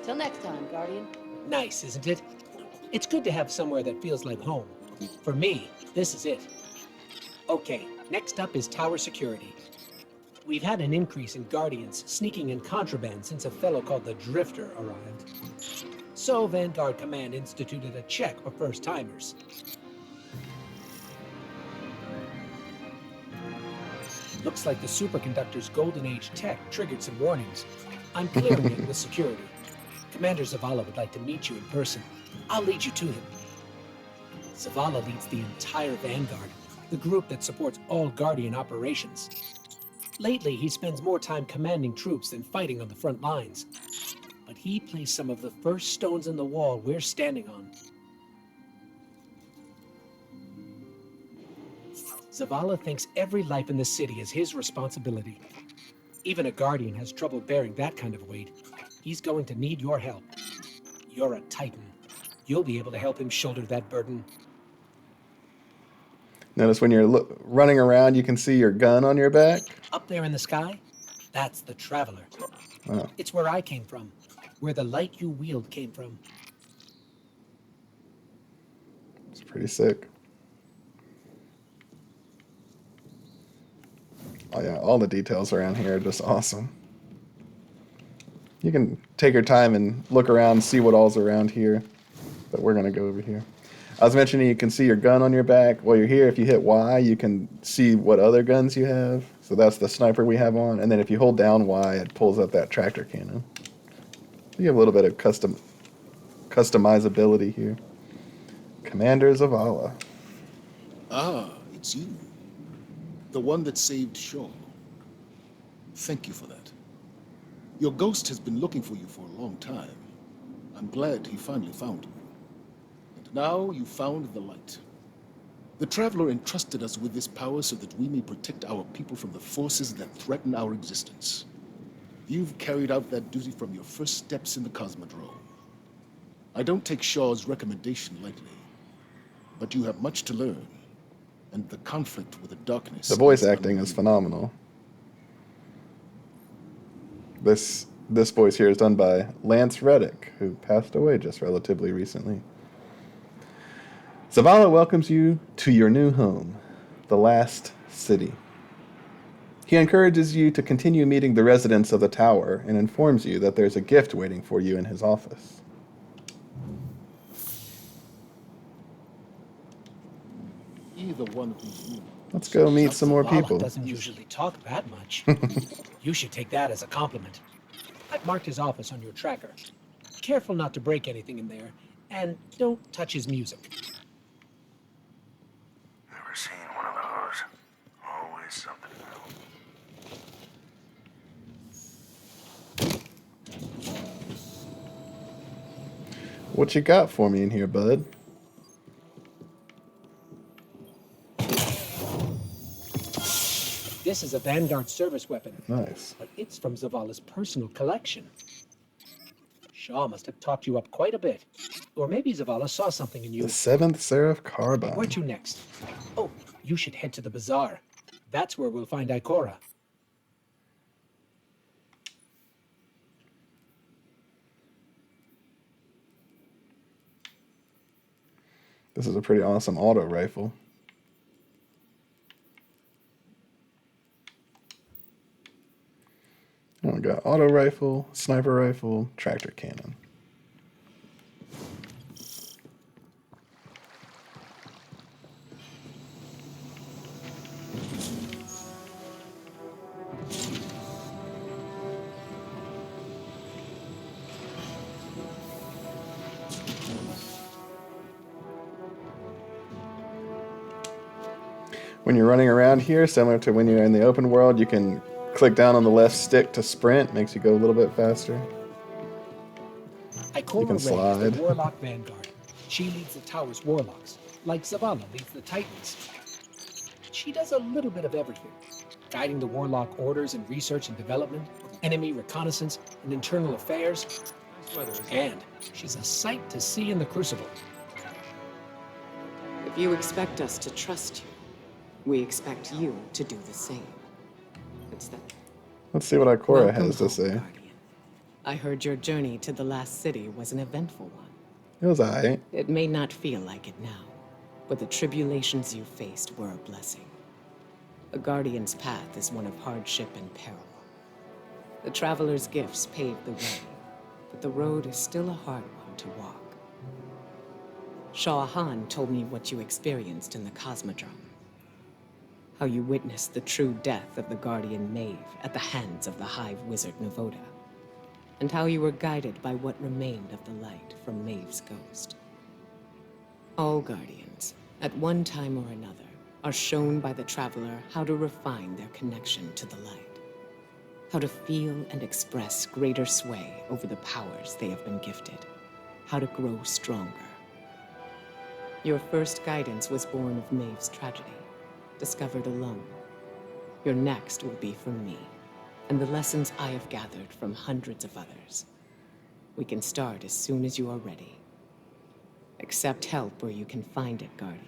Till next time, Guardian. Nice, isn't it? It's good to have somewhere that feels like home. For me, this is it. Okay, next up is tower security. We've had an increase in Guardians sneaking in contraband since a fellow called the Drifter arrived. So Vanguard Command instituted a check for first-timers. Looks like the superconductor's Golden Age tech triggered some warnings. I'm clearing it with security. Commander Zavala would like to meet you in person. I'll lead you to him. Zavala leads the entire Vanguard, the group that supports all Guardian operations. Lately, he spends more time commanding troops than fighting on the front lines. But he placed some of the first stones in the wall we're standing on. Zavala thinks every life in the city is his responsibility. Even a Guardian has trouble bearing that kind of weight. He's going to need your help. You're a Titan. You'll be able to help him shoulder that burden. Notice when you're running around, you can see your gun on your back. Up there in the sky, that's the Traveler. Oh. It's where I came from, where the light you wield came from. It's pretty sick. Oh yeah, all the details around here are just awesome. You can take your time and look around, see what all's around here. But we're going to go over here. I was mentioning you can see your gun on your back. While you're here, if you hit Y, you can see what other guns you have. So that's the sniper we have on. And then if you hold down Y, it pulls up that tractor cannon. You have a little bit of customizability here. Commander Zavala. Ah, it's you. The one that saved Shaw. Thank you for that. Your ghost has been looking for you for a long time. I'm glad he finally found you. And now you found the light. The Traveler entrusted us with this power so that we may protect our people from the forces that threaten our existence. You've carried out that duty from your first steps in the Cosmodrome. I don't take Shaw's recommendation lightly, but you have much to learn. and the conflict with the darkness. The voice is acting is unreal. phenomenal. This voice here is done by Lance Reddick, who passed away just relatively recently. Zavala welcomes you to your new home, the Last City. He encourages you to continue meeting the residents of the tower and informs you that there's a gift waiting for you in his office. Either one of these rooms. Let's go meet some more Zavala people. doesn't usually talk that much. You should take that as a compliment. I've marked his office on your tracker. Careful not to break anything in there, and don't touch his music. Never seen one of those. Always something new. What you got for me in here, bud? This is a Vanguard service weapon, Nice. but it's from Zavala's personal collection. Shaw must have talked you up quite a bit. Or maybe Zavala saw something in you. The 7th Seraph Where Carbine. to next? Oh, you should head to the bazaar. That's where we'll find Ikora. This is a pretty awesome auto rifle. Oh, we got auto rifle, sniper rifle, tractor cannon. When you're running around here, similar to when you're in the open world, you can click down on the left stick to sprint. Makes you go a little bit faster. Ikora You can Ray is slide. the Warlock Vanguard. She leads the tower's warlocks, like Zavala leads the Titans. She does a little bit of everything, guiding the warlock orders in research and development, enemy reconnaissance, and internal affairs. And she's a sight to see in the Crucible. If you expect us to trust you, we expect you to do the same. It's that. Let's see what Ikora Welcome has to home, say. Guardian. I heard your journey to the last city was an eventful one. It was alright. It may not feel like it now, but the tribulations you faced were a blessing. A Guardian's path is one of hardship and peril. The Traveler's gifts paved the way, but the road is still a hard one to walk. Shah Han told me what you experienced in the Cosmodrome. How you witnessed the true death of the Guardian Maeve at the hands of the Hive Wizard Navoda, and how you were guided by what remained of the light from Maeve's ghost. All Guardians, at one time or another, are shown by the Traveler how to refine their connection to the light, how to feel and express greater sway over the powers they have been gifted, how to grow stronger. Your first guidance was born of Maeve's tragedy, discovered alone. Your next will be from me, and the lessons I have gathered from hundreds of others. We can start as soon as you are ready. Accept help where you can find it, Guardian.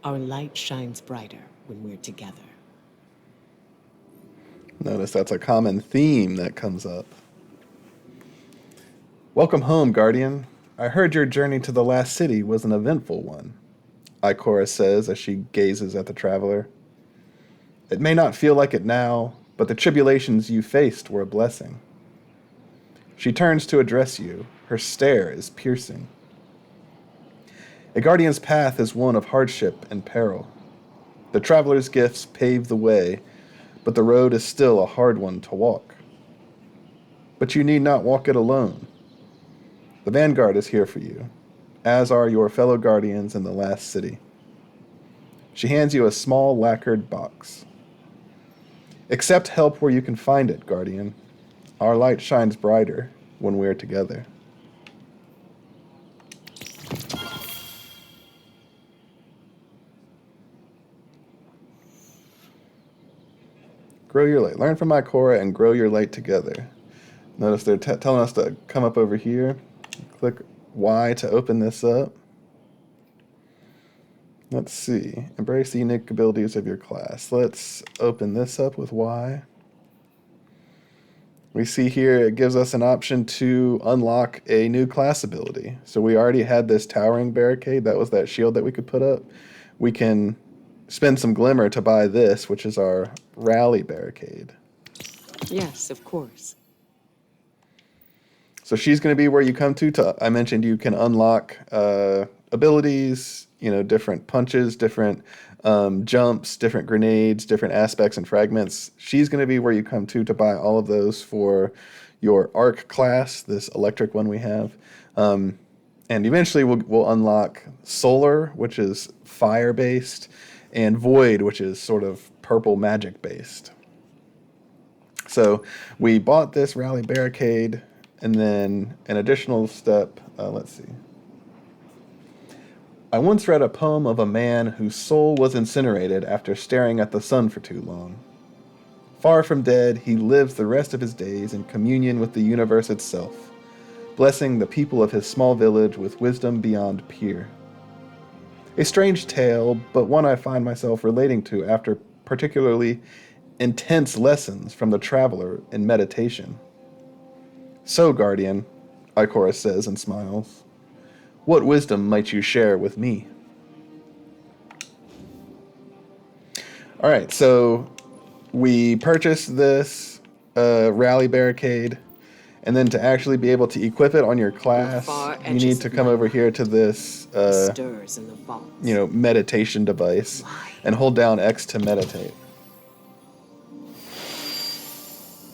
Our light shines brighter when we're together. Notice that's a common theme that comes up. Welcome home, Guardian. I heard your journey to the last city was an eventful one, Ikora says as she gazes at the Traveler. It may not feel like it now, but the tribulations you faced were a blessing. She turns to address you. Her stare is piercing. A Guardian's path is one of hardship and peril. The Traveler's gifts pave the way, but the road is still a hard one to walk. But you need not walk it alone. The Vanguard is here for you, as are your fellow Guardians in the last city. She hands you a small lacquered box. Accept help where you can find it, Guardian. Our light shines brighter when we're together. Grow your light. Learn from Ikora and grow your light together. Notice they're telling us to come up over here. Click Y to open this up. Let's see. Embrace the unique abilities of your class. Let's open this up with Y. We see here it gives us an option to unlock a new class ability. So we already had this towering barricade. That was that shield that we could put up. We can spend some glimmer to buy this, which is our rally barricade. Yes, of course. So she's going to be where you come to. I mentioned you can unlock abilities, different punches, different jumps, different grenades, different aspects and fragments. She's going to be where you come to buy all of those for your arc class, this electric one we have. And eventually we'll unlock solar, which is fire-based, and void, which is sort of purple magic-based. So we bought this rally barricade, and then an additional step, let's see. I once read a poem of a man whose soul was incinerated after staring at the sun for too long. Far from dead, he lives the rest of his days in communion with the universe itself, blessing the people of his small village with wisdom beyond peer. A strange tale, but one I find myself relating to after particularly intense lessons from the traveler in meditation. So, Guardian, Ikora says and smiles, what wisdom might you share with me? All right, so we purchased this rally barricade, and then to actually be able to equip it on your class, you need to come over here to this, stirs in the vaults. Meditation device, and hold down X to meditate.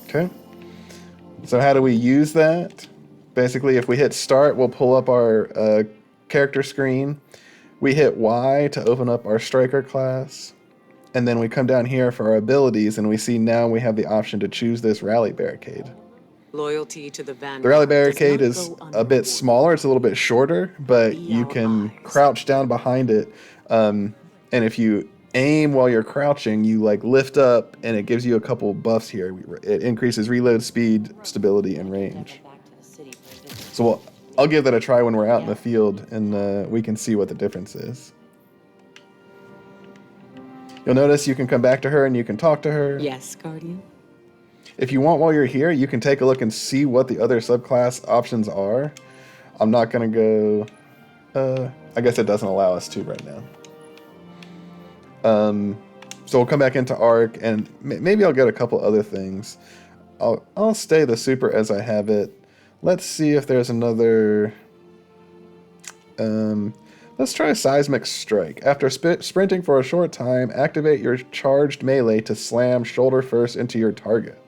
Okay. So how do we use that? Basically, if we hit start, we'll pull up our character screen. We hit Y to open up our striker class. And then we come down here for our abilities, and we see now we have the option to choose this rally barricade. Loyalty to the Vanguard. The rally barricade is a bit smaller. It's a little bit shorter, but you can crouch down behind it. And if you aim while you're crouching, you lift up, and it gives you a couple buffs here. It increases reload speed, stability, and range. So I'll give that a try when we're out in the field, and we can see what the difference is. You'll notice you can come back to her and you can talk to her. Yes, Guardian. If you want, while you're here, you can take a look and see what the other subclass options are. I'm not going to go... I guess it doesn't allow us to right now. So we'll come back into Arc, and maybe I'll get a couple other things. I'll stay the super as I have it. Let's see if there's another... let's try Seismic Strike. After sprinting for a short time, activate your charged melee to slam shoulder first into your target.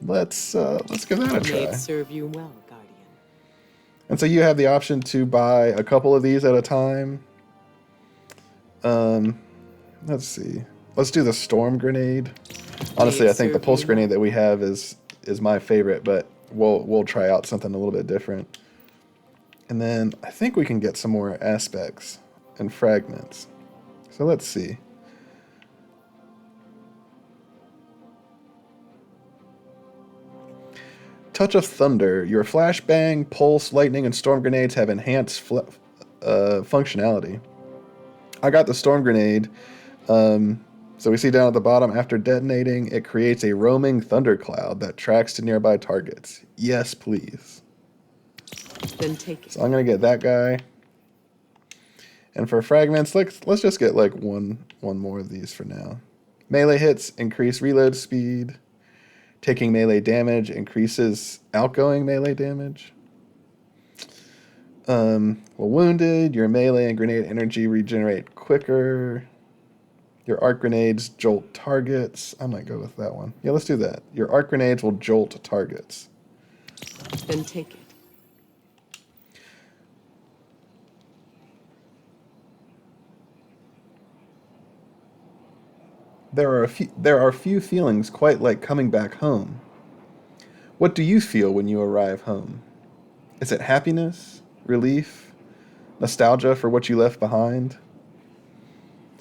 Let's give that a try. May it serve you well, Guardian. And so you have the option to buy a couple of these at a time. Let's see. Let's do the Storm Grenade. Honestly, I think the Pulse Grenade that we have is my favorite, but we'll try out something a little bit different. And then I think we can get some more aspects and fragments. So let's see. Touch of Thunder. Your flashbang, pulse, lightning, and storm grenades have enhanced functionality. I got the storm grenade. So we see down at the bottom, after detonating, it creates a roaming thundercloud that tracks to nearby targets. Yes, please. Then take it. So I'm gonna get that guy. And for fragments, let's just get one more of these for now. Melee hits increase reload speed. Taking melee damage increases outgoing melee damage. Well, wounded, your melee and grenade energy regenerate quicker. Your arc grenades jolt targets. I might go with that one. Yeah, let's do that. Your arc grenades will jolt targets. Then take it. There are few feelings quite like coming back home. What do you feel when you arrive home? Is it happiness, relief, nostalgia for what you left behind?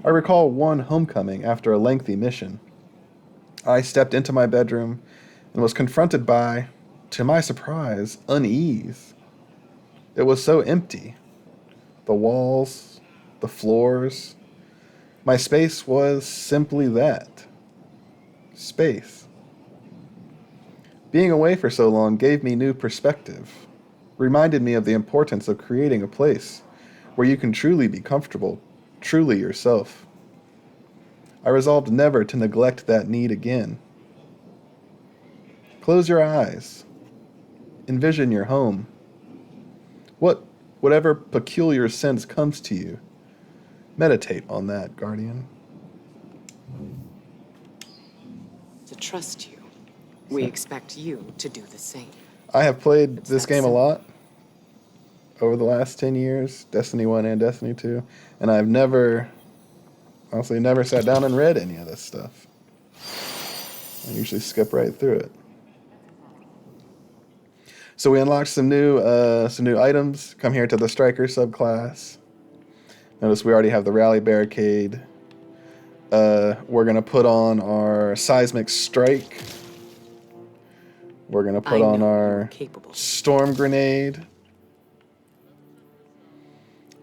I recall one homecoming after a lengthy mission. I stepped into my bedroom and was confronted by, to my surprise, unease. It was so empty. the walls, the floors. My space was simply that. Space. Being away for so long gave me new perspective, reminded me of the importance of creating a place where you can truly be comfortable, truly yourself. I resolved never to neglect that need again. Close your eyes. Envision your home. Whatever peculiar sense comes to you, meditate on that, Guardian. To trust you, we expect you to do the same. I have played It's this that game a simple. lot over the last 10 years, Destiny 1 and Destiny 2, and I've honestly never sat down and read any of this stuff. I usually skip right through it. So we unlocked some new items. Come here to the Striker subclass. Notice we already have the Rally Barricade. We're going to put on our Seismic Strike. We're going to put on our capable. Storm Grenade.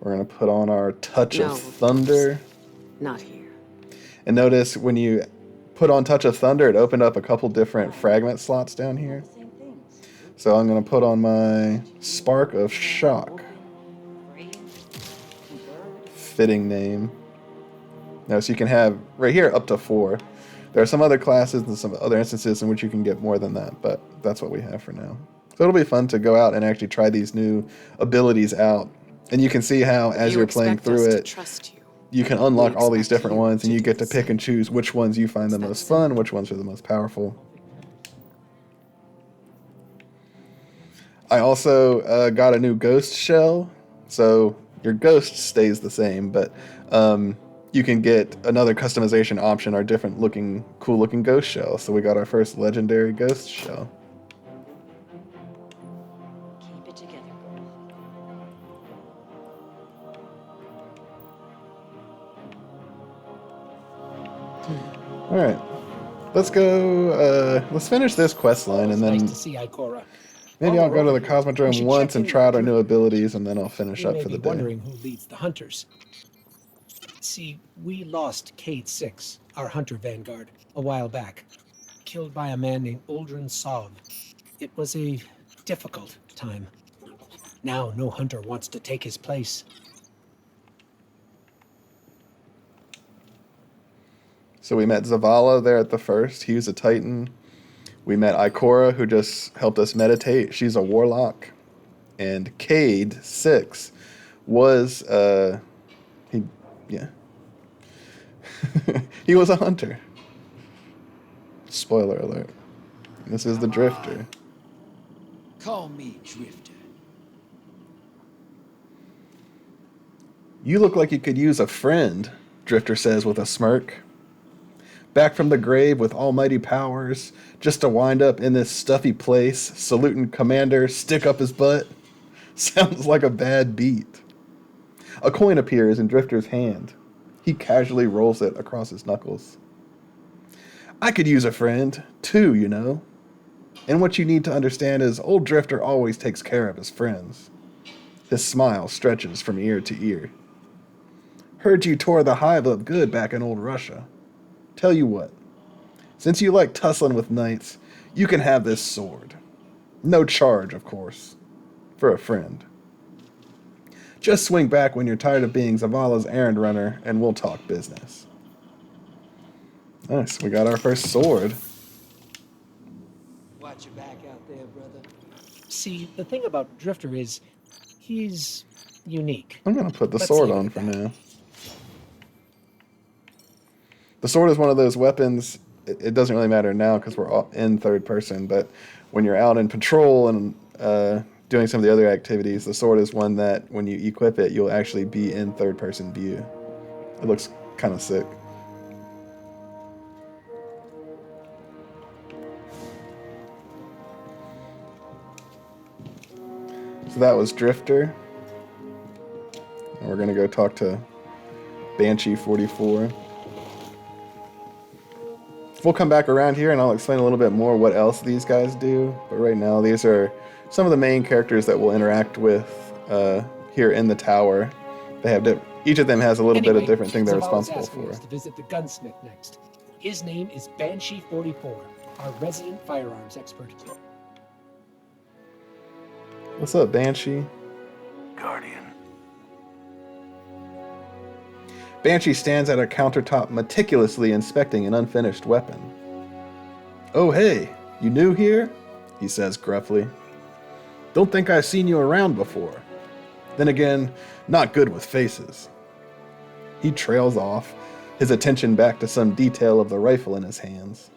We're going to put on our Touch No, of of Thunder. Not here. And notice when you put on Touch of Thunder, it opened up a couple different fragment slots down here. So I'm going to put on my Spark of Shock. Fitting name. Now, so you can have, right here, up to 4. There are some other classes and some other instances in which you can get more than that, but that's what we have for now. So it'll be fun to go out and actually try these new abilities out. And you can see how, as you're playing through it, you can unlock all these different ones, and you get to pick and choose which ones you find the most fun, which ones are the most powerful. I also got a new ghost shell, so your ghost stays the same, but you can get another customization option, our different looking, cool looking ghost shell. So we got our first legendary ghost shell. Keep it together, girl. All right, let's go. Let's finish this quest line, and then Nice to see Ikora. maybe While I'll we're go to over the here, we Cosmodrome should once check and in try out our with new Drift. abilities, and then I'll finish You up may for be the day. wondering who leads the hunters. See, we lost Cade 6, our hunter vanguard, a while back. Killed by a man named Uldren Sov. It was a difficult time. Now no hunter wants to take his place. So we met Zavala there at the first. He was a Titan. We met Ikora, who just helped us meditate. She's a warlock. And Cade 6 was he was a hunter. Spoiler alert. This is the Drifter. Call me Drifter. You look like you could use a friend, Drifter says with a smirk. Back from the grave with almighty powers, just to wind up in this stuffy place, saluting Commander, stick up his butt. Sounds like a bad beat. A coin appears in Drifter's hand. He casually rolls it across his knuckles. I could use a friend, too, you know. And what you need to understand is old Drifter always takes care of his friends. His smile stretches from ear to ear. Heard you tore the hive up good back in old Russia. Tell you what, since you like tussling with knights, you can have this sword. No charge, of course. For a friend. Just swing back when you're tired of being Zavala's errand runner, and we'll talk business. Nice, we got our first sword. Watch your back out there, brother. See, the thing about Drifter is, he's unique. I'm going to put the Let's sword leave it on at for that. now. The sword is one of those weapons, it doesn't really matter now because we're all in third person, but when you're out in patrol and doing some of the other activities, the sword is one that when you equip it, you'll actually be in third person view. It looks kind of sick. So that was Drifter. And we're going to go talk to Banshee 44. We'll come back around here and I'll explain a little bit more what else these guys do. But right now, these are some of the main characters that we'll interact with here in the tower. They have each of them has a little bit Anyway, of different thing they're Zavala's responsible asking for. us to visit the gunsmith next. His name is Banshee 44, our resident firearms expert. What's up, Banshee? Guardian. Banshee stands at a countertop meticulously inspecting an unfinished weapon. "Oh hey, you new here?" he says gruffly. "Don't think I've seen you around before. Then again, not good with faces." He trails off, his attention back to some detail of the rifle in his hands.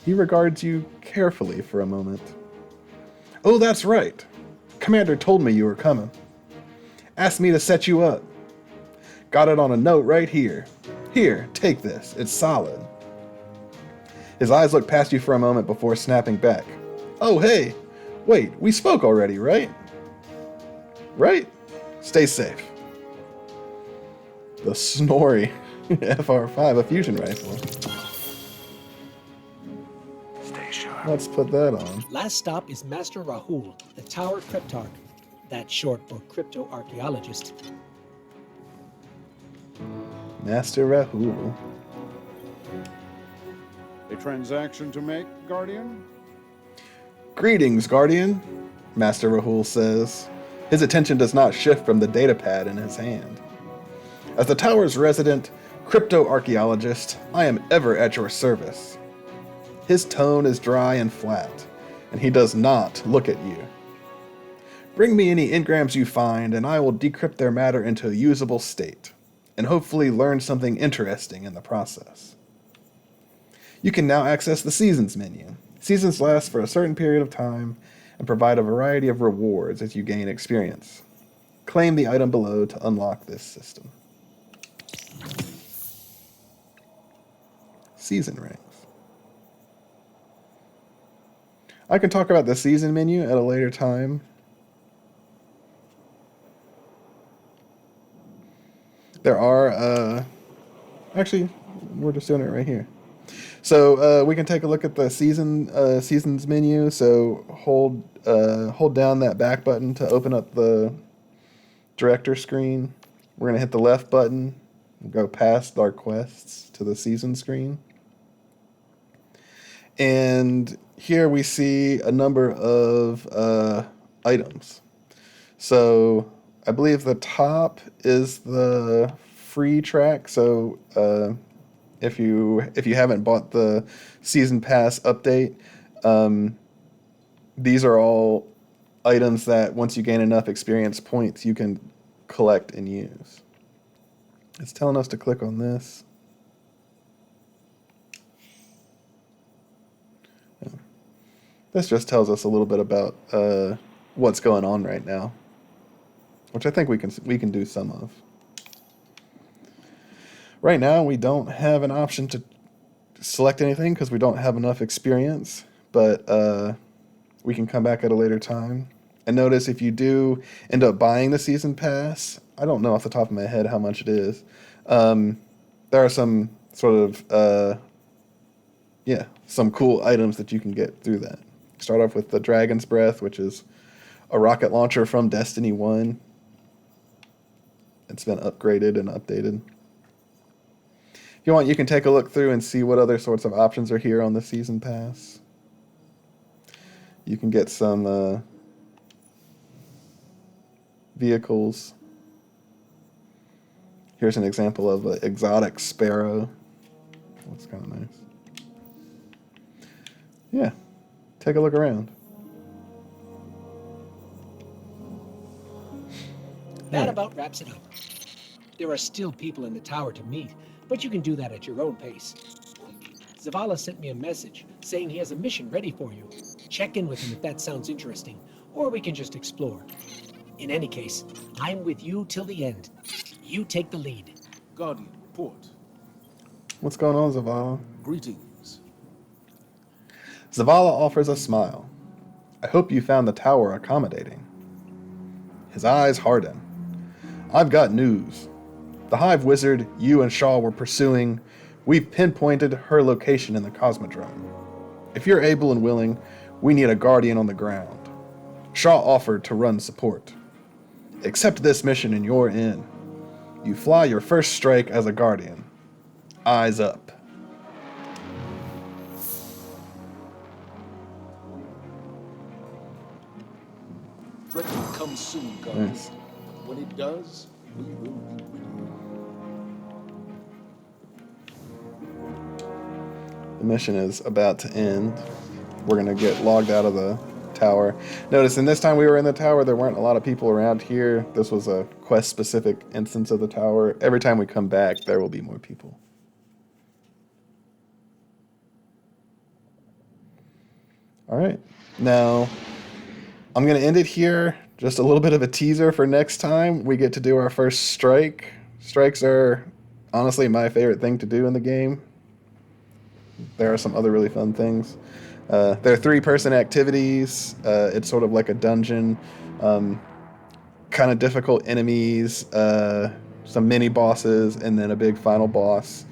He regards you carefully for a moment. "Oh, that's right. Commander told me you were coming. Asked me to set you up. Got it on a note right here. Here, take this. It's solid." His eyes look past you for a moment before snapping back. "Oh, hey. Wait, we spoke already, right? Right? Stay safe." The Snorri FR5, a fusion rifle. Stay sharp. Let's put that on. Last stop is Master Rahul, the Tower Cryptarch. That's short for crypto-archaeologist. Master Rahul. A transaction to make, Guardian? "Greetings, Guardian," Master Rahul says. His attention does not shift from the datapad in his hand. "As the tower's resident crypto-archaeologist, I am ever at your service." His tone is dry and flat, and he does not look at you. "Bring me any engrams you find, and I will decrypt their matter into a usable state, and hopefully learn something interesting in the process." You can now access the Seasons menu. Seasons last for a certain period of time and provide a variety of rewards as you gain experience. Claim the item below to unlock this system. Season rings. I can talk about the season menu at a later time. There are, actually, we're just doing it right here. So we can take a look at the seasons menu. So hold down that back button to open up the director screen. We're gonna hit the left button, go past our quests to the season screen. And here we see a number of items. So I believe the top is the free track. So if you haven't bought the season pass update, these are all items that once you gain enough experience points, you can collect and use. It's telling us to click on this. This just tells us a little bit about what's going on right now, which I think we can do some of. Right now, we don't have an option to select anything because we don't have enough experience, but we can come back at a later time. And notice if you do end up buying the season pass, I don't know off the top of my head how much it is. There are some sort of, some cool items that you can get through that. Start off with the Dragon's Breath, which is a rocket launcher from Destiny 1. It's been upgraded and updated. If you want, you can take a look through and see what other sorts of options are here on the Season Pass. You can get some vehicles. Here's an example of an exotic Sparrow. That's kind of nice. Yeah, take a look around. That about wraps it up. There are still people in the tower to meet, but you can do that at your own pace. Zavala sent me a message saying he has a mission ready for you. Check in with him if that sounds interesting, or we can just explore. In any case, I'm with you till the end. You take the lead. Guardian, report. What's going on, Zavala? Greetings. Zavala offers a smile. I hope you found the tower accommodating. His eyes harden. I've got news. The Hive Wizard you and Shaw were pursuing, we've pinpointed her location in the Cosmodrome. If you're able and willing, we need a guardian on the ground. Shaw offered to run support. Accept this mission and you're in. You fly your first strike as a guardian. Eyes up. Threat will come soon, Guardian. Nice. When it does, we will be ready. The mission is about to end. We're going to get logged out of the tower. Notice, in this time we were in the tower, there weren't a lot of people around here. This was a quest-specific instance of the tower. Every time we come back, there will be more people. All right. Now, I'm going to end it here. Just a little bit of a teaser for next time. We get to do our first strike. Strikes are honestly my favorite thing to do in the game. There are some other really fun things. There are 3-person activities. It's sort of like a dungeon. Kind of difficult enemies, some mini bosses, and then a big final boss.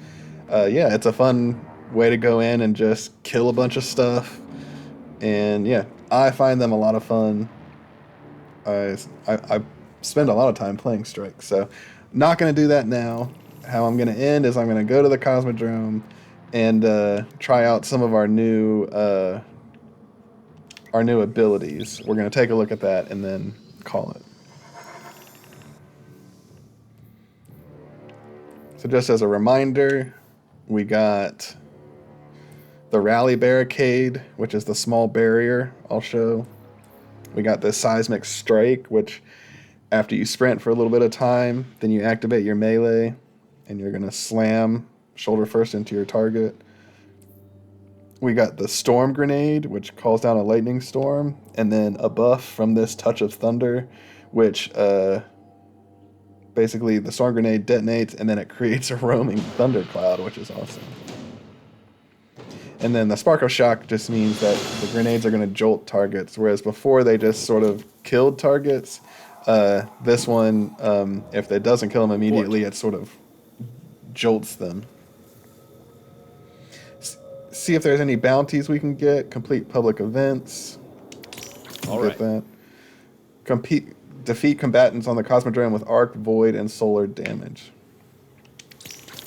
Yeah, it's a fun way to go in and just kill a bunch of stuff. And yeah, I find them a lot of fun. I spend a lot of time playing strikes, so not going to do that now. How I'm going to end is I'm going to go to the Cosmodrome and try out some of our new abilities. We're going to take a look at that and then call it. So just as a reminder, we got the rally barricade, which is the small barrier I'll show. We got this seismic strike, which after you sprint for a little bit of time, then you activate your melee, and you're going to slam shoulder first into your target. We got the storm grenade, which calls down a lightning storm, and then a buff from this touch of thunder, which basically the storm grenade detonates, and then it creates a roaming thundercloud, which is awesome. And then the Sparkle Shock just means that the grenades are going to jolt targets, whereas before they just sort of killed targets. This one, if it doesn't kill them immediately, it sort of jolts them. See if there's any bounties we can get. Complete public events. All right. That. Defeat combatants on the Cosmodrome with arc, void, and solar damage.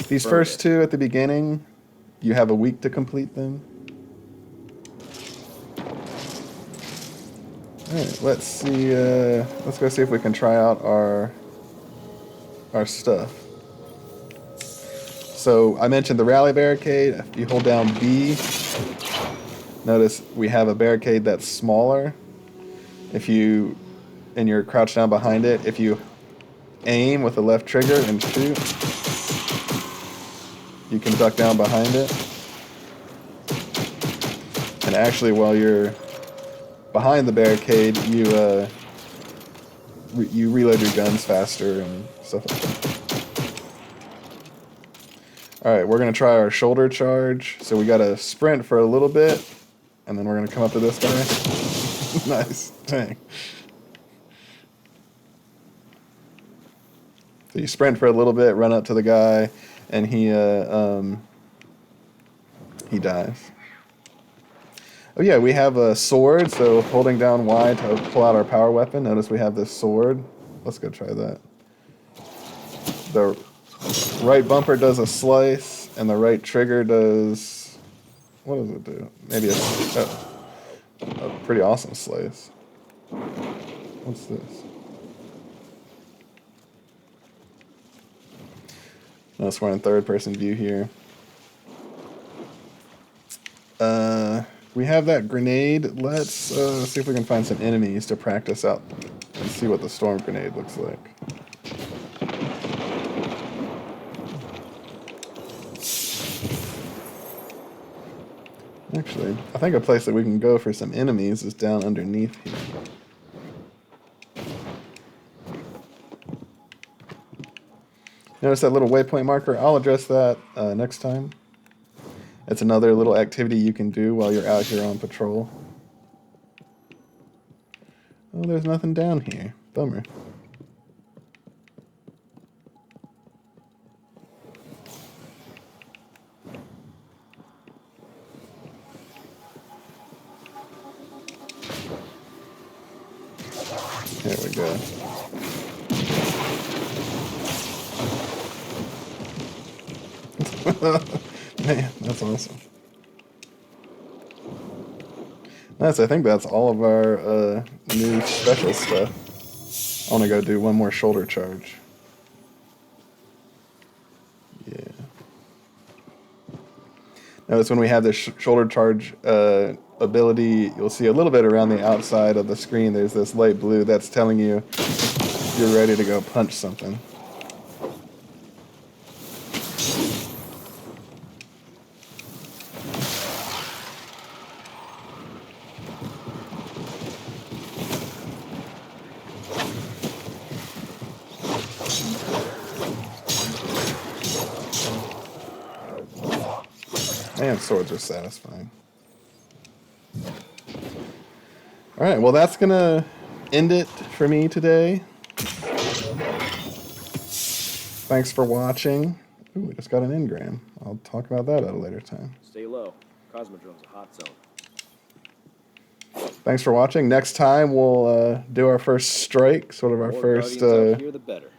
These first two at the beginning, you have a week to complete them. Alright, let's see. Let's go see if we can try out our stuff. So I mentioned the rally barricade. If you hold down B, notice we have a barricade that's smaller. And you're crouched down behind it, if you aim with the left trigger and shoot, you can duck down behind it. And actually, while you're behind the barricade, you reload your guns faster and stuff like that. All right, we're gonna try our shoulder charge. So we gotta sprint for a little bit, and then we're gonna come up to this guy. Nice, dang. So you sprint for a little bit, run up to the guy, and he dies. Oh yeah, we have a sword, so holding down Y to pull out our power weapon. Notice we have this sword. Let's go try that. The right bumper does a slice, and the right trigger does... What does it do? Maybe a pretty awesome slice. What's this? Notice we're in third-person view here. We have that grenade. Let's see if we can find some enemies to practice out and see what the storm grenade looks like. Actually, I think a place that we can go for some enemies is down underneath here. Notice that little waypoint marker? I'll address that next time. It's another little activity you can do while you're out here on patrol. Oh, there's nothing down here. Bummer. There we go. Man, that's awesome. I think that's all of our new special stuff. I want to go do one more shoulder charge. Yeah. Notice when we have the shoulder charge ability, you'll see a little bit around the outside of the screen. There's this light blue that's telling you you're ready to go punch something. Man, swords are satisfying. Alright, well that's gonna end it for me today. Thanks for watching. Ooh, we just got an engram. I'll talk about that at a later time. Stay low. Cosmodrome's a hot zone. Thanks for watching. Next time we'll do our first strike, sort of our first Here, the better.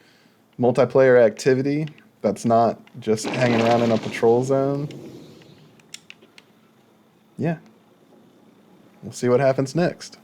multiplayer activity that's not just hanging around in a patrol zone. Yeah. We'll see what happens next.